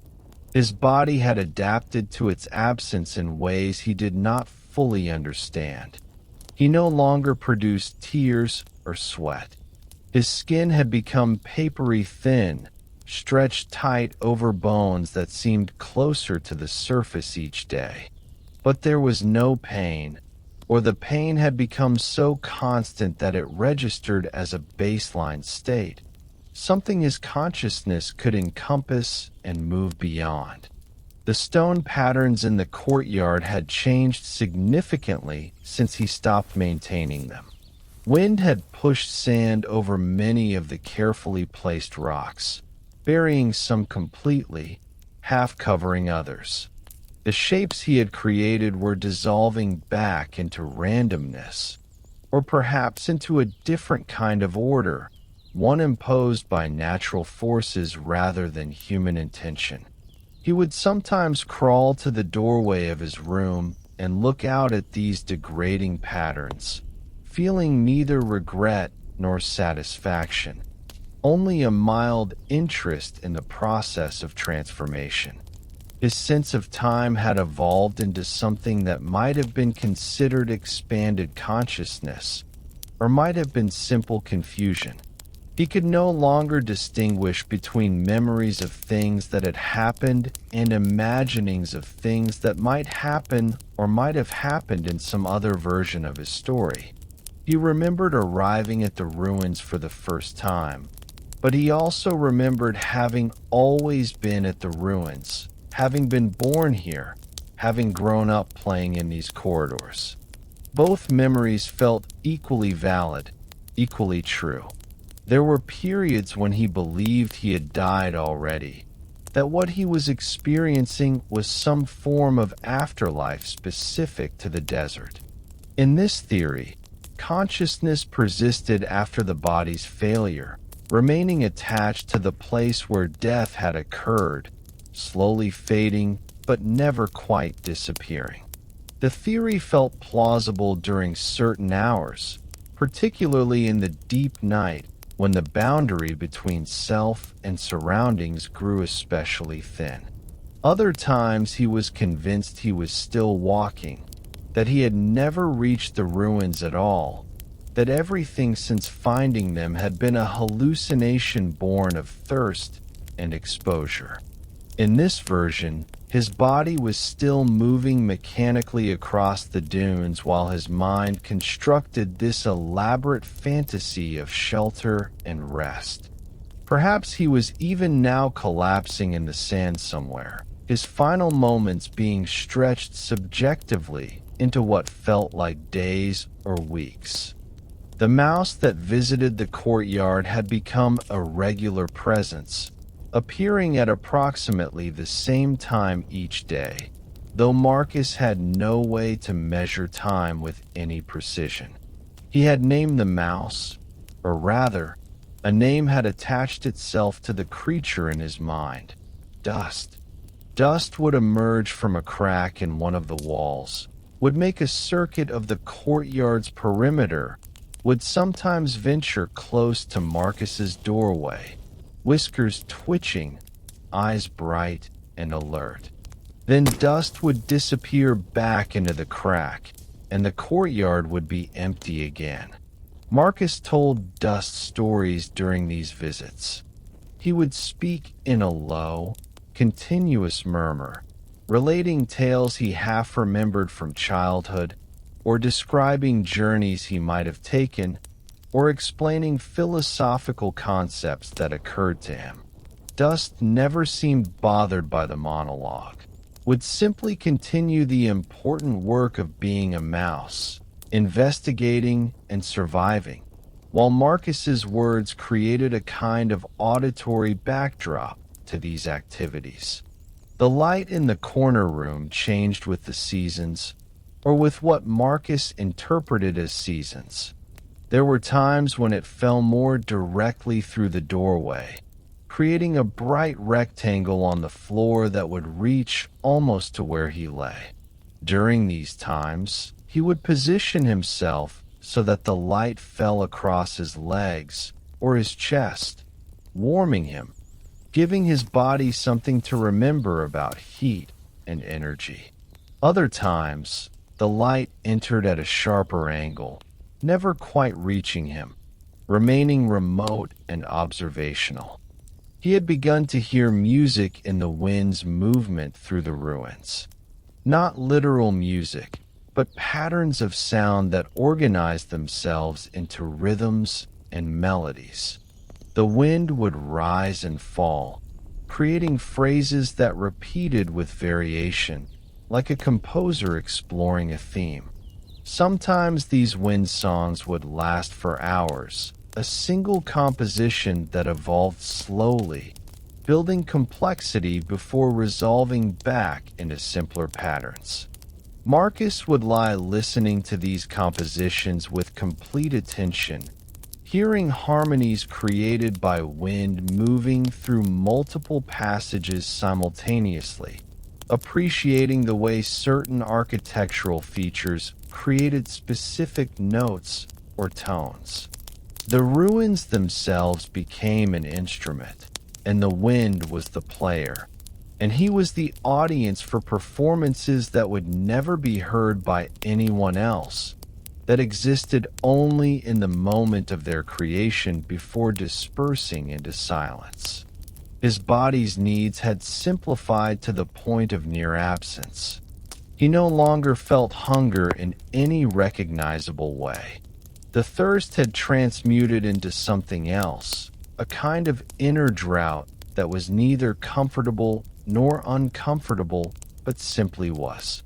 His body had adapted to its absence in ways he did not fully understand. He no longer produced tears or sweat. His skin had become papery thin, stretched tight over bones that seemed closer to the surface each day. But there was no pain, or the pain had become so constant that it registered as a baseline state, something his consciousness could encompass and move beyond. The stone patterns in the courtyard had changed significantly since he stopped maintaining them. Wind had pushed sand over many of the carefully placed rocks, burying some completely, half covering others. The shapes he had created were dissolving back into randomness, or perhaps into a different kind of order, one imposed by natural forces rather than human intention. He would sometimes crawl to the doorway of his room and look out at these degrading patterns, feeling neither regret nor satisfaction, only a mild interest in the process of transformation. His sense of time had evolved into something that might have been considered expanded consciousness, or might have been simple confusion. He could no longer distinguish between memories of things that had happened and imaginings of things that might happen or might have happened in some other version of his story. He remembered arriving at the ruins for the first time, but he also remembered having always been at the ruins, having been born here, having grown up playing in these corridors. Both memories felt equally valid, equally true. There were periods when he believed he had died already, that what he was experiencing was some form of afterlife specific to the desert. In this theory, consciousness persisted after the body's failure, remaining attached to the place where death had occurred, slowly fading but never quite disappearing. The theory felt plausible during certain hours, particularly in the deep night when the boundary between self and surroundings grew especially thin. Other times he was convinced he was still walking, that he had never reached the ruins at all, that everything since finding them had been a hallucination born of thirst and exposure. In this version, his body was still moving mechanically across the dunes while his mind constructed this elaborate fantasy of shelter and rest. Perhaps he was even now collapsing in the sand somewhere, his final moments being stretched subjectively into what felt like days or weeks. The mouse that visited the courtyard had become a regular presence, appearing at approximately the same time each day, though Marcus had no way to measure time with any precision. He had named the mouse, or rather, a name had attached itself to the creature in his mind: Dust. Dust would emerge from a crack in one of the walls, would make a circuit of the courtyard's perimeter, would sometimes venture close to Marcus's doorway, whiskers twitching, eyes bright and alert. Then Dust would disappear back into the crack, and the courtyard would be empty again. Marcus told Dust stories during these visits. He would speak in a low, continuous murmur, relating tales he half remembered from childhood, or describing journeys he might have taken, or explaining philosophical concepts that occurred to him. Dust never seemed bothered by the monologue, would simply continue the important work of being a mouse, investigating and surviving, while Marcus's words created a kind of auditory backdrop to these activities. The light in the corner room changed with the seasons, or with what Marcus interpreted as seasons. There were times when it fell more directly through the doorway, creating a bright rectangle on the floor that would reach almost to where he lay. During these times, he would position himself so that the light fell across his legs or his chest, warming him, giving his body something to remember about heat and energy. Other times, the light entered at a sharper angle, never quite reaching him, remaining remote and observational. He had begun to hear music in the wind's movement through the ruins. Not literal music, but patterns of sound that organized themselves into rhythms and melodies. The wind would rise and fall, creating phrases that repeated with variation, like a composer exploring a theme. Sometimes these wind songs would last for hours, a single composition that evolved slowly, building complexity before resolving back into simpler patterns. Marcus would lie listening to these compositions with complete attention, hearing harmonies created by wind moving through multiple passages simultaneously, appreciating the way certain architectural features created specific notes or tones. The ruins themselves became an instrument, and the wind was the player, and he was the audience for performances that would never be heard by anyone else, that existed only in the moment of their creation before dispersing into silence. His body's needs had simplified to the point of near absence. He no longer felt hunger in any recognizable way. The thirst had transmuted into something else, a kind of inner drought that was neither comfortable nor uncomfortable, but simply was.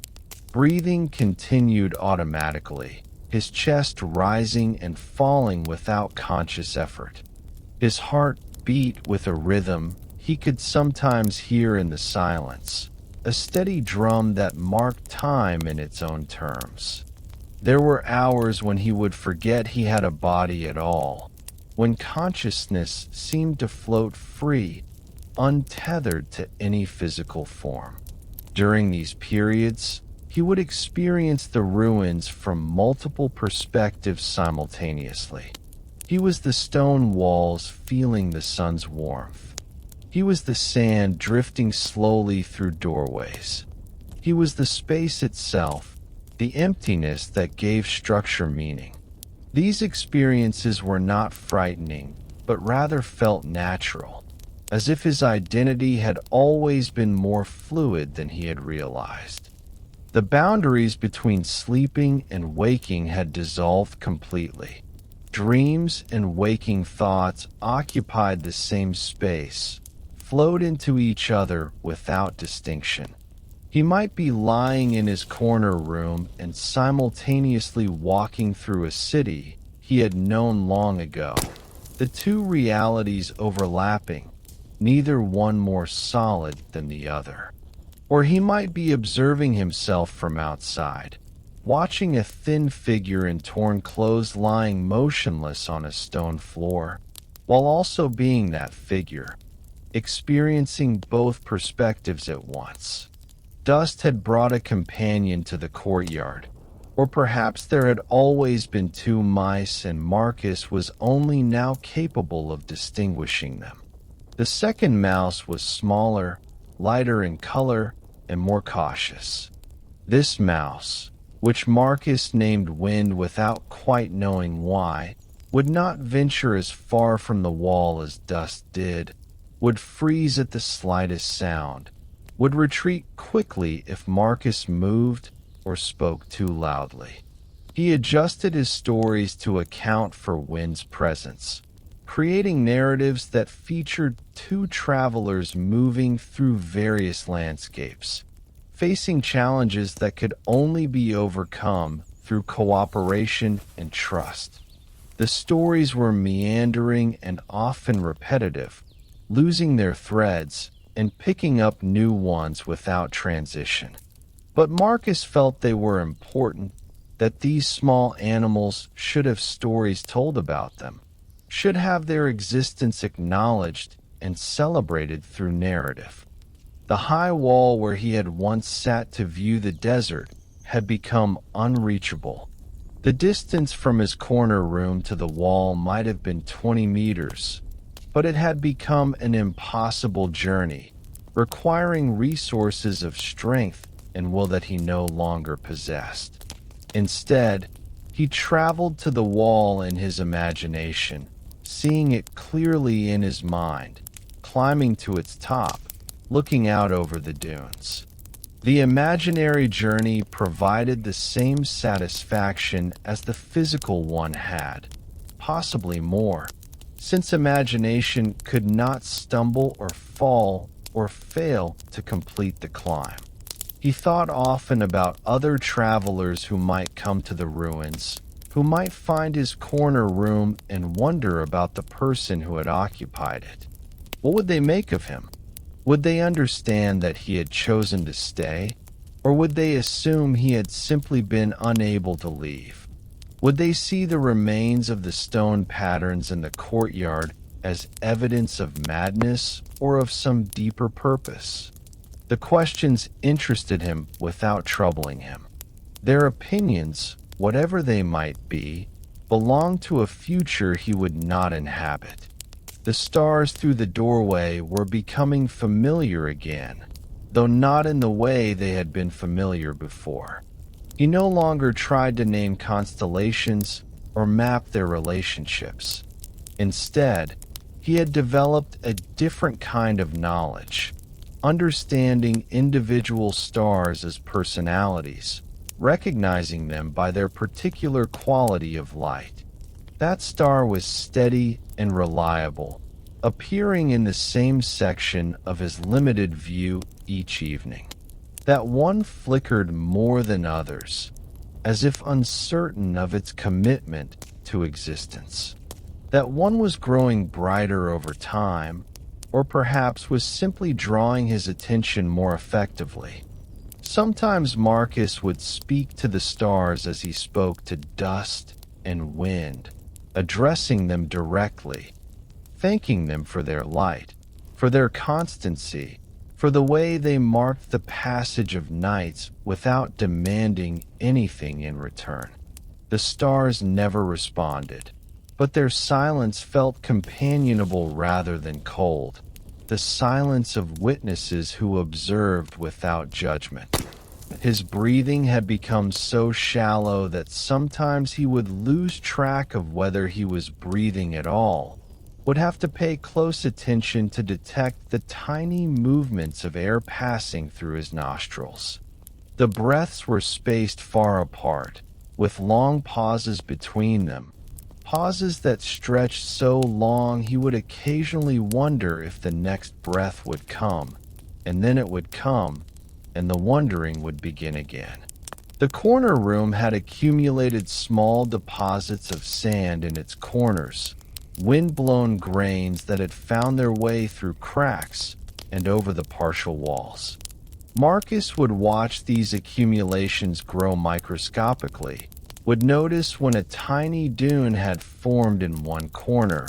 Breathing continued automatically, his chest rising and falling without conscious effort. His heart beat with a rhythm he could sometimes hear in the silence, a steady drum that marked time in its own terms. There were hours when he would forget he had a body at all, when consciousness seemed to float free, untethered to any physical form. During these periods, he would experience the ruins from multiple perspectives simultaneously. He was the stone walls feeling the sun's warmth. He was the sand drifting slowly through doorways. He was the space itself, the emptiness that gave structure meaning. These experiences were not frightening, but rather felt natural, as if his identity had always been more fluid than he had realized. The boundaries between sleeping and waking had dissolved completely. Dreams and waking thoughts occupied the same space, flowed into each other without distinction. He might be lying in his corner room and simultaneously walking through a city he had known long ago, the two realities overlapping, neither one more solid than the other. Or he might be observing himself from outside, watching a thin figure in torn clothes lying motionless on a stone floor, while also being that figure, experiencing both perspectives at once. Dust had brought a companion to the courtyard, or perhaps there had always been two mice and Marcus was only now capable of distinguishing them. The second mouse was smaller, lighter in color, and more cautious. This mouse, which Marcus named Wind without quite knowing why, would not venture as far from the wall as Dust did, would freeze at the slightest sound, would retreat quickly if Marcus moved or spoke too loudly. He adjusted his stories to account for Wind's presence, creating narratives that featured two travelers moving through various landscapes, facing challenges that could only be overcome through cooperation and trust. The stories were meandering and often repetitive, losing their threads and picking up new ones without transition. But Marcus felt they were important, that these small animals should have stories told about them, should have their existence acknowledged and celebrated through narrative. The high wall where he had once sat to view the desert had become unreachable. The distance from his corner room to the wall might have been 20 meters, but it had become an impossible journey, requiring resources of strength and will that he no longer possessed. Instead, he traveled to the wall in his imagination, seeing it clearly in his mind, climbing to its top, looking out over the dunes. The imaginary journey provided the same satisfaction as the physical one had, possibly more, since imagination could not stumble or fall or fail to complete the climb. He thought often about other travelers who might come to the ruins, who might find his corner room and wonder about the person who had occupied it. What would they make of him? Would they understand that he had chosen to stay, or would they assume he had simply been unable to leave? Would they see the remains of the stone patterns in the courtyard as evidence of madness or of some deeper purpose? The questions interested him without troubling him. Their opinions, whatever they might be, belonged to a future he would not inhabit. The stars through the doorway were becoming familiar again, though not in the way they had been familiar before. He no longer tried to name constellations or map their relationships. Instead, he had developed a different kind of knowledge, understanding individual stars as personalities, recognizing them by their particular quality of light. That star was steady and reliable, appearing in the same section of his limited view each evening. That one flickered more than others, as if uncertain of its commitment to existence. That one was growing brighter over time, or perhaps was simply drawing his attention more effectively. Sometimes Marcus would speak to the stars as he spoke to dust and wind, addressing them directly, thanking them for their light, for their constancy, for the way they marked the passage of nights without demanding anything in return. The stars never responded, but their silence felt companionable rather than cold, the silence of witnesses who observed without judgment. His breathing had become so shallow that sometimes he would lose track of whether he was breathing at all, would have to pay close attention to detect the tiny movements of air passing through his nostrils. The breaths were spaced far apart, with long pauses between them, pauses that stretched so long he would occasionally wonder if the next breath would come, and then it would come, and the wondering would begin again. The corner room had accumulated small deposits of sand in its corners, wind-blown grains that had found their way through cracks and over the partial walls. Marcus would watch these accumulations grow microscopically, would notice when a tiny dune had formed in one corner,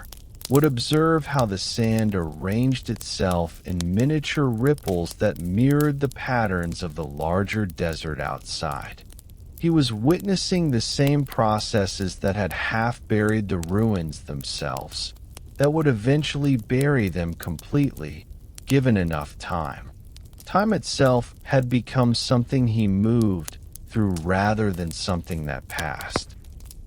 would observe how the sand arranged itself in miniature ripples that mirrored the patterns of the larger desert outside. He was witnessing the same processes that had half-buried the ruins themselves, that would eventually bury them completely, given enough time. Time itself had become something he moved through rather than something that passed.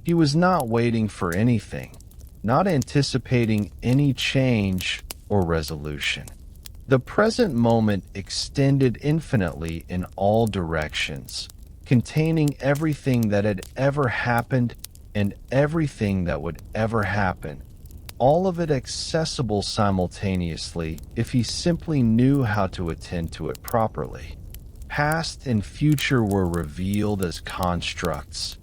He was not waiting for anything, not anticipating any change or resolution. The present moment extended infinitely in all directions, containing everything that had ever happened and everything that would ever happen, all of it accessible simultaneously if he simply knew how to attend to it properly. Past and future were revealed as constructs,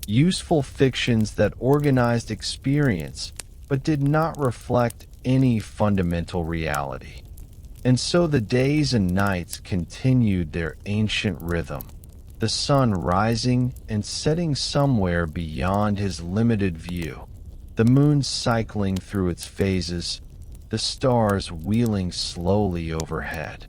useful fictions that organized experience but did not reflect any fundamental reality. And so the days and nights continued their ancient rhythm, the sun rising and setting somewhere beyond his limited view, the moon cycling through its phases, the stars wheeling slowly overhead.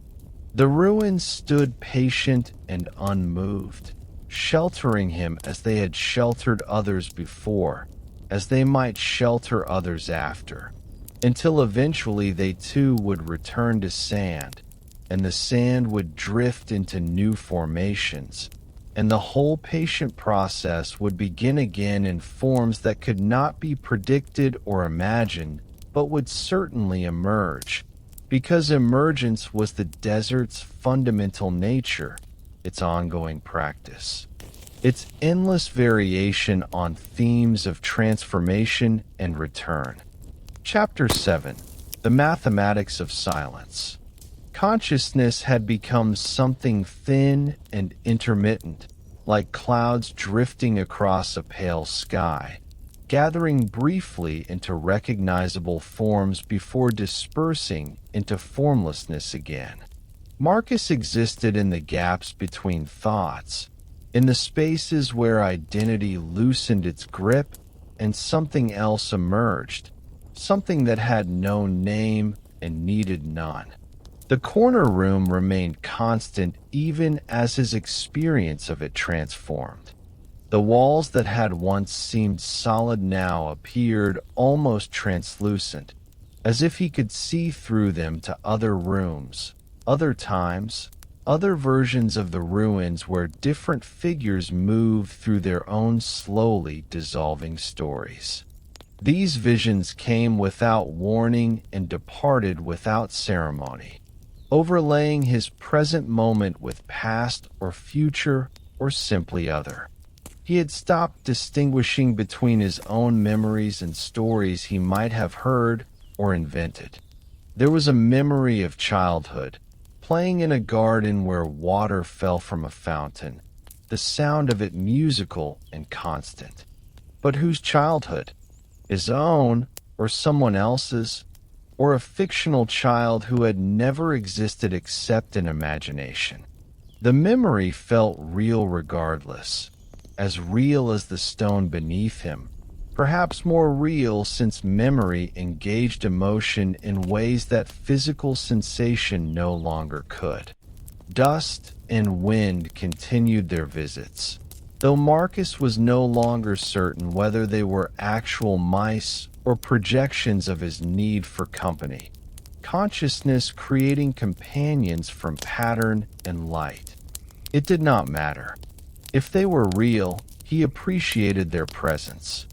The ruins stood patient and unmoved, sheltering him as they had sheltered others before, as they might shelter others after, until eventually they too would return to sand, and the sand would drift into new formations, and the whole patient process would begin again in forms that could not be predicted or imagined, but would certainly emerge, because emergence was the desert's fundamental nature, its ongoing practice, its endless variation on themes of transformation and return. Chapter 7: The Mathematics of Silence. Consciousness had become something thin and intermittent, like clouds drifting across a pale sky, gathering briefly into recognizable forms before dispersing into formlessness again. Marcus existed in the gaps between thoughts, in the spaces where identity loosened its grip and something else emerged, something that had no name and needed none. The corner room remained constant even as his experience of it transformed. The walls that had once seemed solid now appeared almost translucent, as if he could see through them to other rooms, other times, other versions of the ruins where different figures moved through their own slowly dissolving stories. These visions came without warning and departed without ceremony, overlaying his present moment with past or future or simply other. He had stopped distinguishing between his own memories and stories he might have heard or invented. There was a memory of childhood, playing in a garden where water fell from a fountain, the sound of it musical and constant. But whose childhood? His own, or someone else's? Or a fictional child who had never existed except in imagination? The memory felt real regardless, as real as the stone beneath him, perhaps more real since memory engaged emotion in ways that physical sensation no longer could. Dust and wind continued their visits, though Marcus was no longer certain whether they were actual mice or projections of his need for company. Consciousness creating companions from pattern and light. It did not matter. If they were real, he appreciated their presence.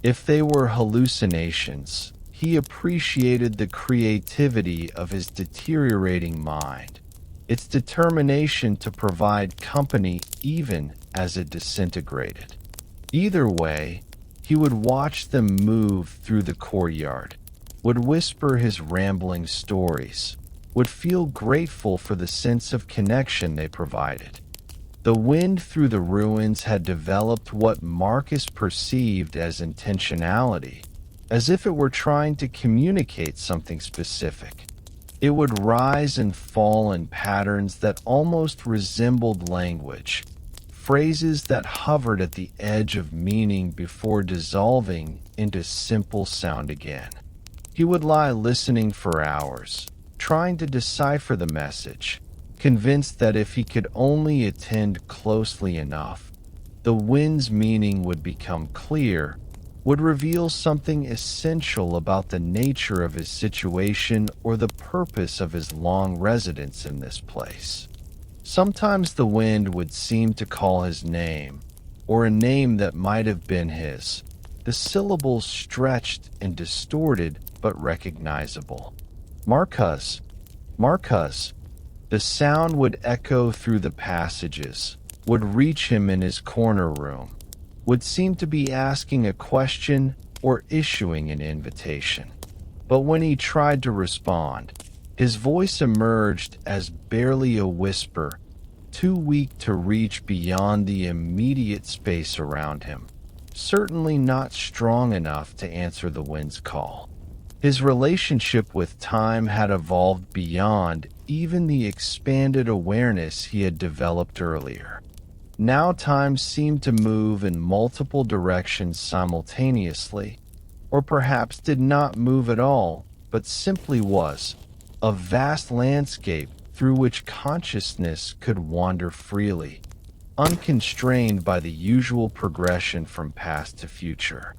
If they were hallucinations, he appreciated the creativity of his deteriorating mind, its determination to provide company even as it disintegrated. Either way, he would watch them move through the courtyard, would whisper his rambling stories, would feel grateful for the sense of connection they provided. The wind through the ruins had developed what Marcus perceived as intentionality, as if it were trying to communicate something specific. It would rise and fall in patterns that almost resembled language, phrases that hovered at the edge of meaning before dissolving into simple sound again. He would lie listening for hours, trying to decipher the message, convinced that if he could only attend closely enough, the wind's meaning would become clear, would reveal something essential about the nature of his situation or the purpose of his long residence in this place. Sometimes the wind would seem to call his name, or a name that might have been his, the syllables stretched and distorted but recognizable. Marcus, Marcus. The sound would echo through the passages, would reach him in his corner room, would seem to be asking a question or issuing an invitation. But when he tried to respond, his voice emerged as barely a whisper, too weak to reach beyond the immediate space around him, certainly not strong enough to answer the wind's call. His relationship with time had evolved beyond even the expanded awareness he had developed earlier. Now time seemed to move in multiple directions simultaneously, or perhaps did not move at all, but simply was, a vast landscape through which consciousness could wander freely, unconstrained by the usual progression from past to future.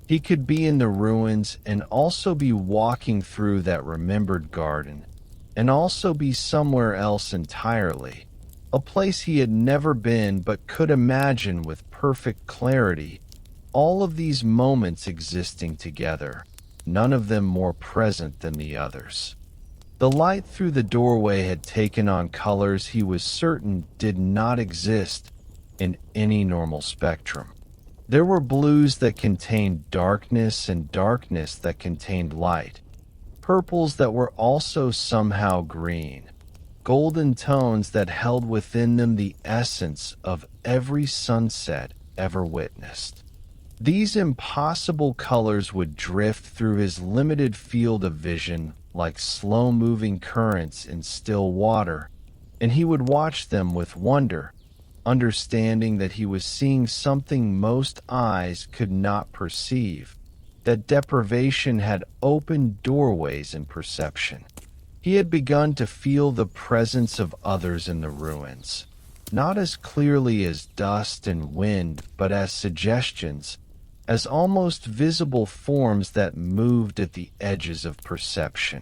He could be in the ruins and also be walking through that remembered garden, and also be somewhere else entirely, a place he had never been but could imagine with perfect clarity, all of these moments existing together, none of them more present than the others. The light through the doorway had taken on colors he was certain did not exist in any normal spectrum. There were blues that contained darkness and darkness that contained light, purples that were also somehow green, golden tones that held within them the essence of every sunset ever witnessed. These impossible colors would drift through his limited field of vision like slow-moving currents in still water, and he would watch them with wonder, understanding that he was seeing something most eyes could not perceive, that deprivation had opened doorways in perception. He had begun to feel the presence of others in the ruins, not as clearly as dust and wind, but as suggestions, as almost visible forms that moved at the edges of perception.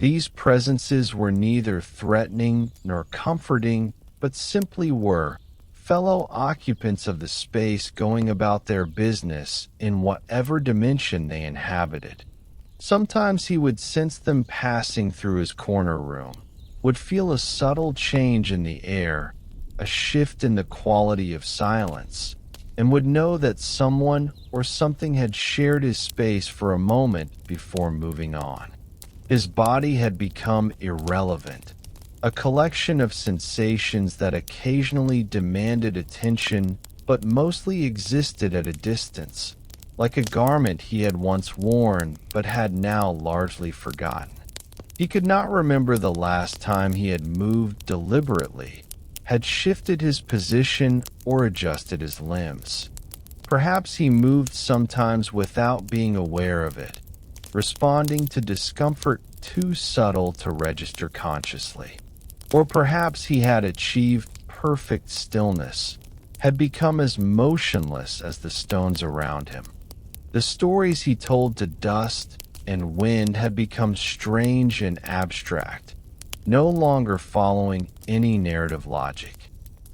These presences were neither threatening nor comforting, but simply were fellow occupants of the space going about their business in whatever dimension they inhabited. Sometimes he would sense them passing through his corner room, would feel a subtle change in the air, a shift in the quality of silence, and would know that someone or something had shared his space for a moment before moving on. His body had become irrelevant, a collection of sensations that occasionally demanded attention but mostly existed at a distance, like a garment he had once worn but had now largely forgotten. He could not remember the last time he had moved deliberately, had shifted his position or adjusted his limbs. Perhaps he moved sometimes without being aware of it, responding to discomfort too subtle to register consciously. Or perhaps he had achieved perfect stillness, had become as motionless as the stones around him. The stories he told to dust and wind had become strange and abstract, no longer following any narrative logic.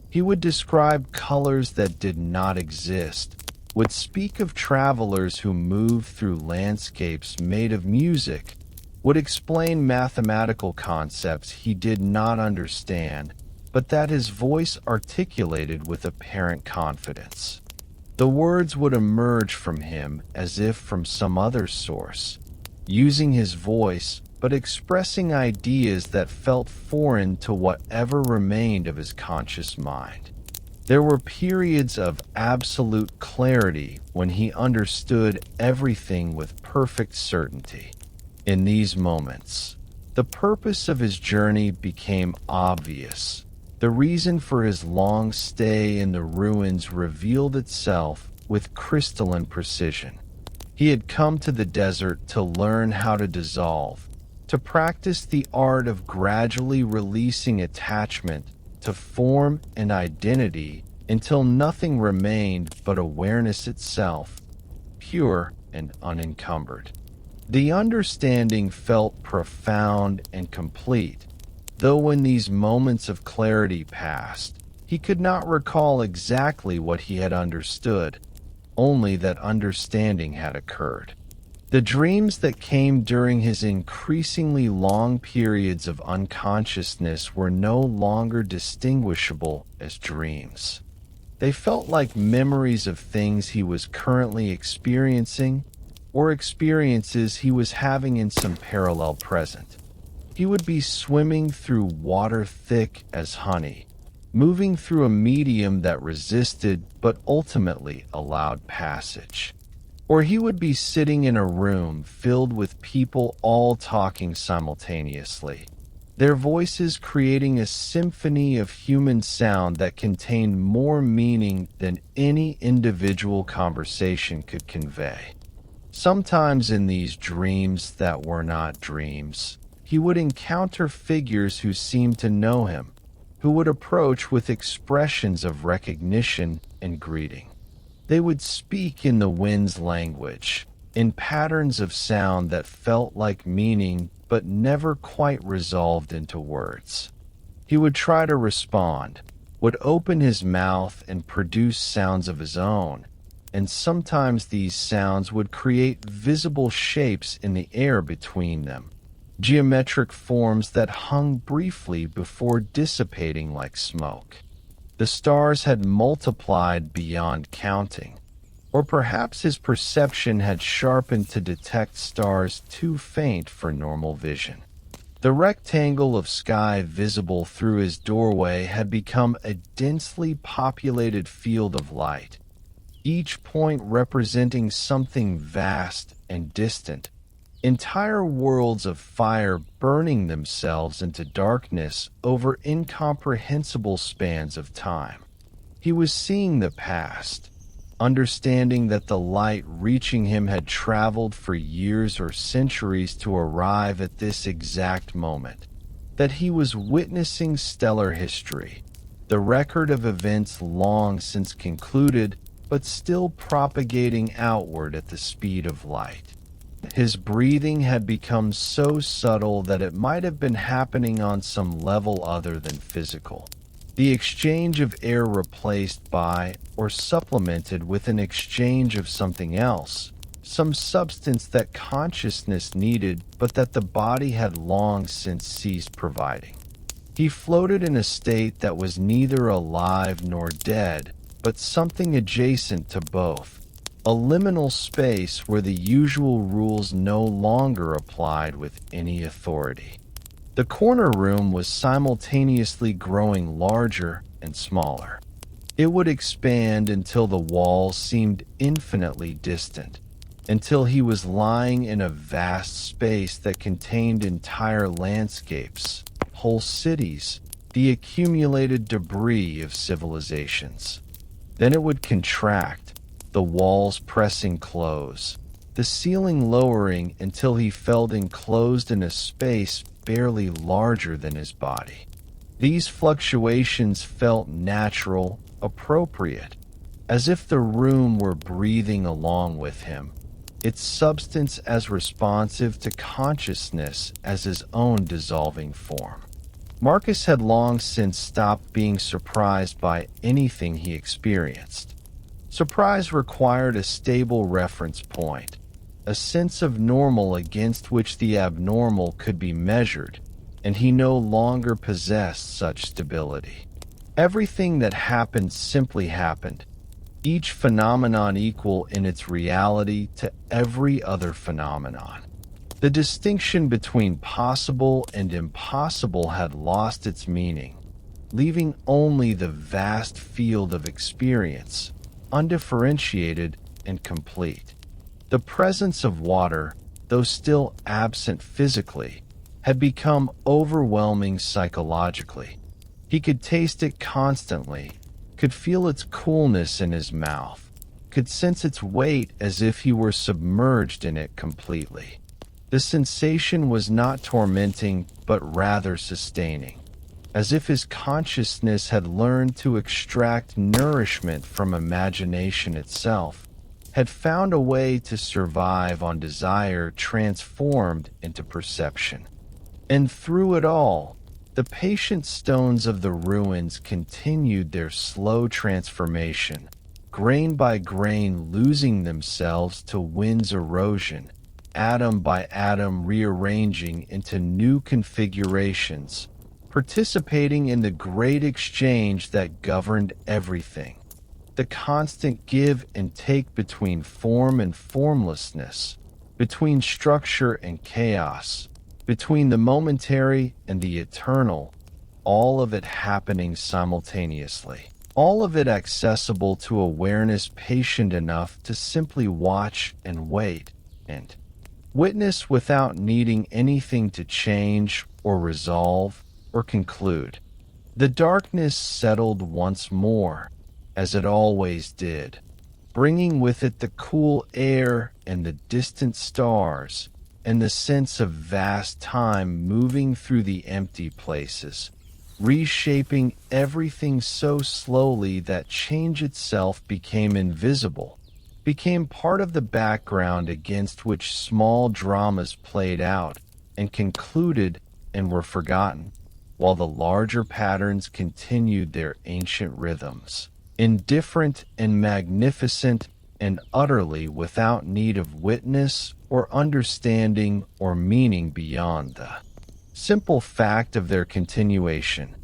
He would describe colors that did not exist, would speak of travelers who moved through landscapes made of music, would explain mathematical concepts he did not understand, but that his voice articulated with apparent confidence. The words would emerge from him as if from some other source, using his voice but expressing ideas that felt foreign to whatever remained of his conscious mind. There were periods of absolute clarity when he understood everything with perfect certainty. In these moments, the purpose of his journey became obvious. The reason for his long stay in the ruins revealed itself with crystalline precision. He had come to the desert to learn how to dissolve, to practice the art of gradually releasing attachment to form and identity until nothing remained but awareness itself, pure and unencumbered. The understanding felt profound and complete, though when these moments of clarity passed, he could not recall exactly what he had understood, only that understanding had occurred. The dreams that came during his increasingly long periods of unconsciousness were no longer distinguishable as dreams. They felt like memories of things he was currently experiencing or experiences he was having in some parallel present. He would be swimming through water thick as honey, moving through a medium that resisted but ultimately allowed passage. Or he would be sitting in a room filled with people all talking simultaneously, their voices creating a symphony of human sound that contained more meaning than any individual conversation could convey. Sometimes in these dreams that were not dreams, he would encounter figures who seemed to know him, who would approach with expressions of recognition and greeting. They would speak in the wind's language, in patterns of sound that felt like meaning but never quite resolved into words. He would try to respond, would open his mouth and produce sounds of his own, and sometimes these sounds would create visible shapes in the air between them, geometric forms that hung briefly before dissipating like smoke. The stars had multiplied beyond counting, or perhaps his perception had sharpened to detect stars too faint for normal vision. The rectangle of sky visible through his doorway had become a densely populated field of light, each point representing something vast and distant, entire worlds of fire burning themselves into darkness over incomprehensible spans of time. He was seeing the past, understanding that the light reaching him had traveled for years or centuries to arrive at this exact moment, that he was witnessing stellar history, the record of events long since concluded but still propagating outward at the speed of light. His breathing had become so subtle that it might have been happening on some level other than physical. The exchange of air replaced by or supplemented with an exchange of something else, some substance that consciousness needed but that the body had long since ceased providing. He floated in a state that was neither alive nor dead, but something adjacent to both, a liminal space where the usual rules no longer applied with any authority. The corner room was simultaneously growing larger and smaller. It would expand until the walls seemed infinitely distant, until he was lying in a vast space that contained entire landscapes, whole cities, the accumulated debris of civilizations. Then it would contract, the walls pressing close, the ceiling lowering until he felt enclosed in a space barely larger than his body. These fluctuations felt natural, appropriate, as if the room were breathing along with him, its substance as responsive to consciousness as his own dissolving form. Marcus had long since stopped being surprised by anything he experienced. Surprise required a stable reference point, a sense of normal against which the abnormal could be measured, and he no longer possessed such stability. Everything that happened simply happened, each phenomenon equal in its reality to every other phenomenon. The distinction between possible and impossible had lost its meaning, leaving only the vast field of experience, undifferentiated and complete. The presence of water, though still absent physically, had become overwhelming psychologically. He could taste it constantly, could feel its coolness in his mouth, could sense its weight as if he were submerged in it completely. The sensation was not tormenting, but rather sustaining, as if his consciousness had learned to extract nourishment from imagination itself, had found a way to survive on desire transformed into perception. And through it all, the patient stones of the ruins continued their slow transformation, grain by grain losing themselves to wind's erosion, atom by atom rearranging into new configurations, participating in the great exchange that governed everything. The constant give and take between form and formlessness, between structure and chaos, between the momentary and the eternal, all of it happening simultaneously, all of it accessible to awareness patient enough to simply watch and wait and witness without needing anything to change or resolve or conclude. The darkness settled once more, as it always did, bringing with it the cool air and the distant stars, and the sense of vast time moving through the empty places, reshaping everything so slowly that change itself became invisible, became part of the background against which small dramas played out and concluded and were forgotten, while the larger patterns continued their ancient rhythms, indifferent and magnificent and utterly without need of witness or understanding or meaning beyond the simple fact of their continuation.